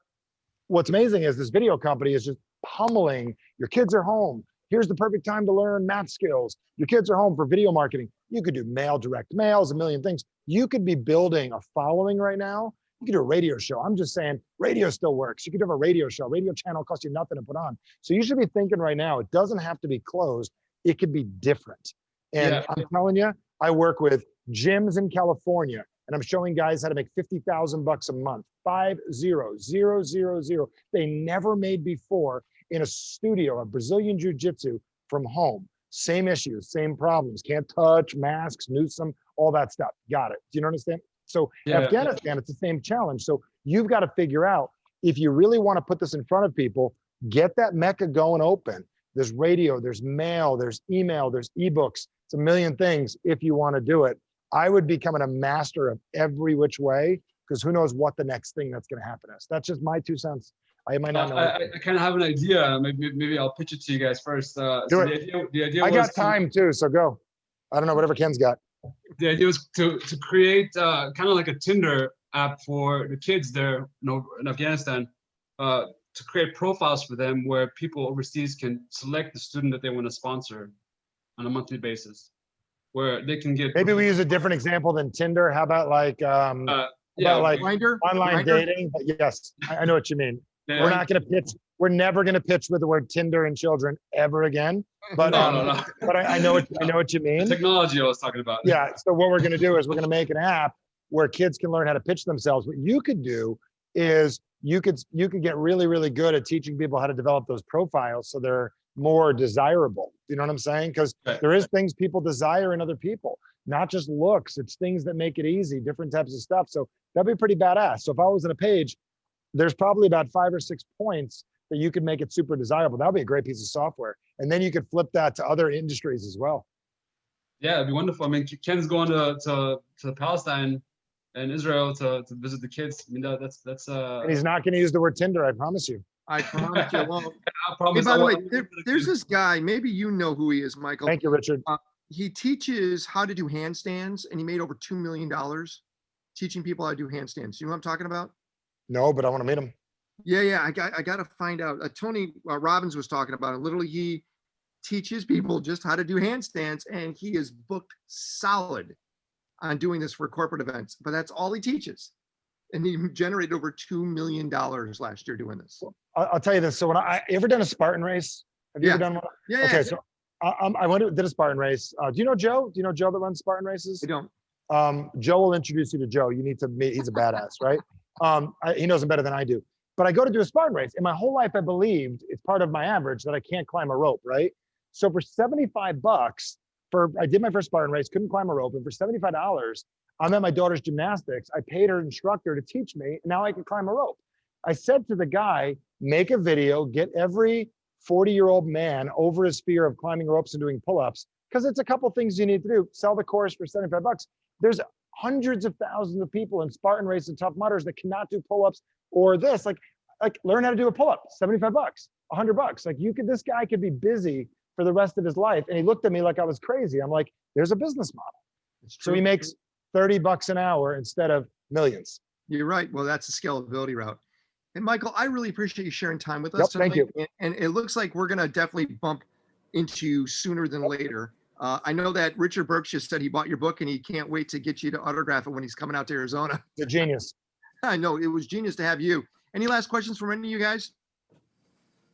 S2: what's amazing is this video company is just pummeling. Your kids are home. Here's the perfect time to learn math skills. Your kids are home for video marketing. You could do mail, direct mails, a million things. You could be building a following right now You could do a radio show. I'm just saying radio still works. You could have a radio show. Radio channel costs you nothing to put on. So you should be thinking right now, it doesn't have to be closed. It could be different. And
S6: Yeah.
S2: I'm telling you, I work with gyms in California, and I'm showing guys how to make $50,000 a month. 50,000. They never made before in a studio of Brazilian Jiu-Jitsu from home. Same issues, same problems. Can't touch, masks, Newsom, all that stuff. Got it. Do you understand? So in Afghanistan, it's the same challenge. So you've got to figure out, if you really want to put this in front of people, get that Mecca going open. There's radio, there's mail, there's email, there's ebooks. It's a million things if you want to do it. I would become a master of every which way, because who knows what the next thing that's going to happen is. That's just my 2 cents. I might not know.
S6: I kind of have an idea. Maybe I'll pitch it to you guys first.
S2: Do it.
S6: The idea
S2: I
S6: was
S2: got time too, so go. I don't know, whatever Ken's got.
S6: The idea was to create kind of like a Tinder app for the kids there, in Afghanistan, to create profiles for them where people overseas can select the student that they want to sponsor on a monthly basis, where they can get.
S2: Maybe we use a different example than Tinder. How about like
S1: Grindr?
S2: online dating? But yes, I know what you mean.
S6: Yeah.
S2: We're not going to pitch. We're never going to pitch with the word Tinder and children ever again. But
S6: No.
S2: but I know what you mean.
S6: The technology I was talking about.
S2: Yeah. So what we're going to do is we're going to make an app where kids can learn how to pitch themselves. What you could do is you could get really, really good at teaching people how to develop those profiles so they're more desirable. You know what I'm saying? Because there is things people desire in other people, not just looks. It's things that make it easy, different types of stuff. So that'd be pretty badass. So if I was on a page, there's probably about 5 or 6 points that you could make it super desirable. That would be a great piece of software. And then you could flip that to other industries as well.
S6: Yeah, it'd be wonderful. I mean, Ken's going to Palestine and Israel to visit the kids. I mean, that's
S2: And he's not going to use the word Tinder, I promise you.
S1: I promise you won't.
S6: I promise.
S1: Hey, by the way, there's this guy, maybe you know who he is, Michael.
S2: Thank you, Richard.
S1: He teaches how to do handstands, and he made over $2 million teaching people how to do handstands. You know what I'm talking about?
S2: No, but I want to meet him.
S1: Yeah. I got to find out. Tony Robbins was talking about it. Literally, he teaches people just how to do handstands, and he is booked solid on doing this for corporate events. But that's all he teaches, and he generated over $2 million last year doing this.
S2: I'll tell you this. So when you ever done a Spartan race? Have you ever done one?
S1: Yeah.
S2: Okay, so did a Spartan race. Do you know Joe? Do you know Joe that runs Spartan races?
S1: I don't.
S2: Joe will introduce you to Joe. You need to meet. He's a badass, right? He knows him better than I do. But I go to do a Spartan race. In my whole life, I believed it's part of my average that I can't climb a rope, right? So for $75, I did my first Spartan race, couldn't climb a rope, and for $75, I'm at my daughter's gymnastics. I paid her instructor to teach me, and now I can climb a rope. I said to the guy, make a video, get every 40-year-old man over his fear of climbing ropes and doing pull-ups, because it's a couple things you need to do. Sell the course for $75. There's hundreds of thousands of people in Spartan race and Tough Mudders that cannot do pull-ups or this. Like learn how to do a pull-up, $75, $100. Like this guy could be busy for the rest of his life. And he looked at me like I was crazy. I'm like, there's a business model. So he makes $30 an hour instead of millions.
S1: You're right. Well, that's the scalability route. And Michael, I really appreciate you sharing time with us tonight.
S2: Thank you.
S1: And it looks like we're going to definitely bump into you sooner than later. I know that Richard Burks just said he bought your book and he can't wait to get you to autograph it when he's coming out to Arizona.
S2: It's a genius.
S1: I know, it was genius to have you. Any last questions from any of you guys?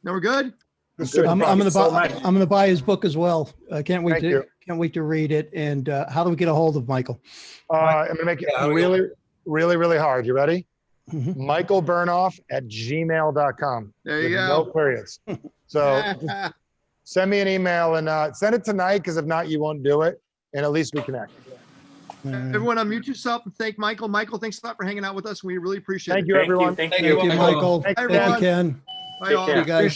S1: No, we're good?
S4: I'm gonna buy his book as well. I can't wait to read it. And how do we get a hold of Michael?
S2: I'm gonna make it really hard. You ready?
S4: Mm-hmm.
S2: Michael Bernoff at gmail.com.
S1: There you go.
S2: No periods. So just send me an email and send it tonight, because if not, you won't do it. And at least we connect.
S1: Everyone unmute yourself and thank Michael. Michael, thanks a lot for hanging out with us. We really appreciate it.
S2: Thank you, everyone.
S5: Thank
S4: Thank you, Michael.
S2: Thanks,
S4: Thank you,
S1: everyone.
S4: Ken.
S1: Bye, all.
S4: You guys.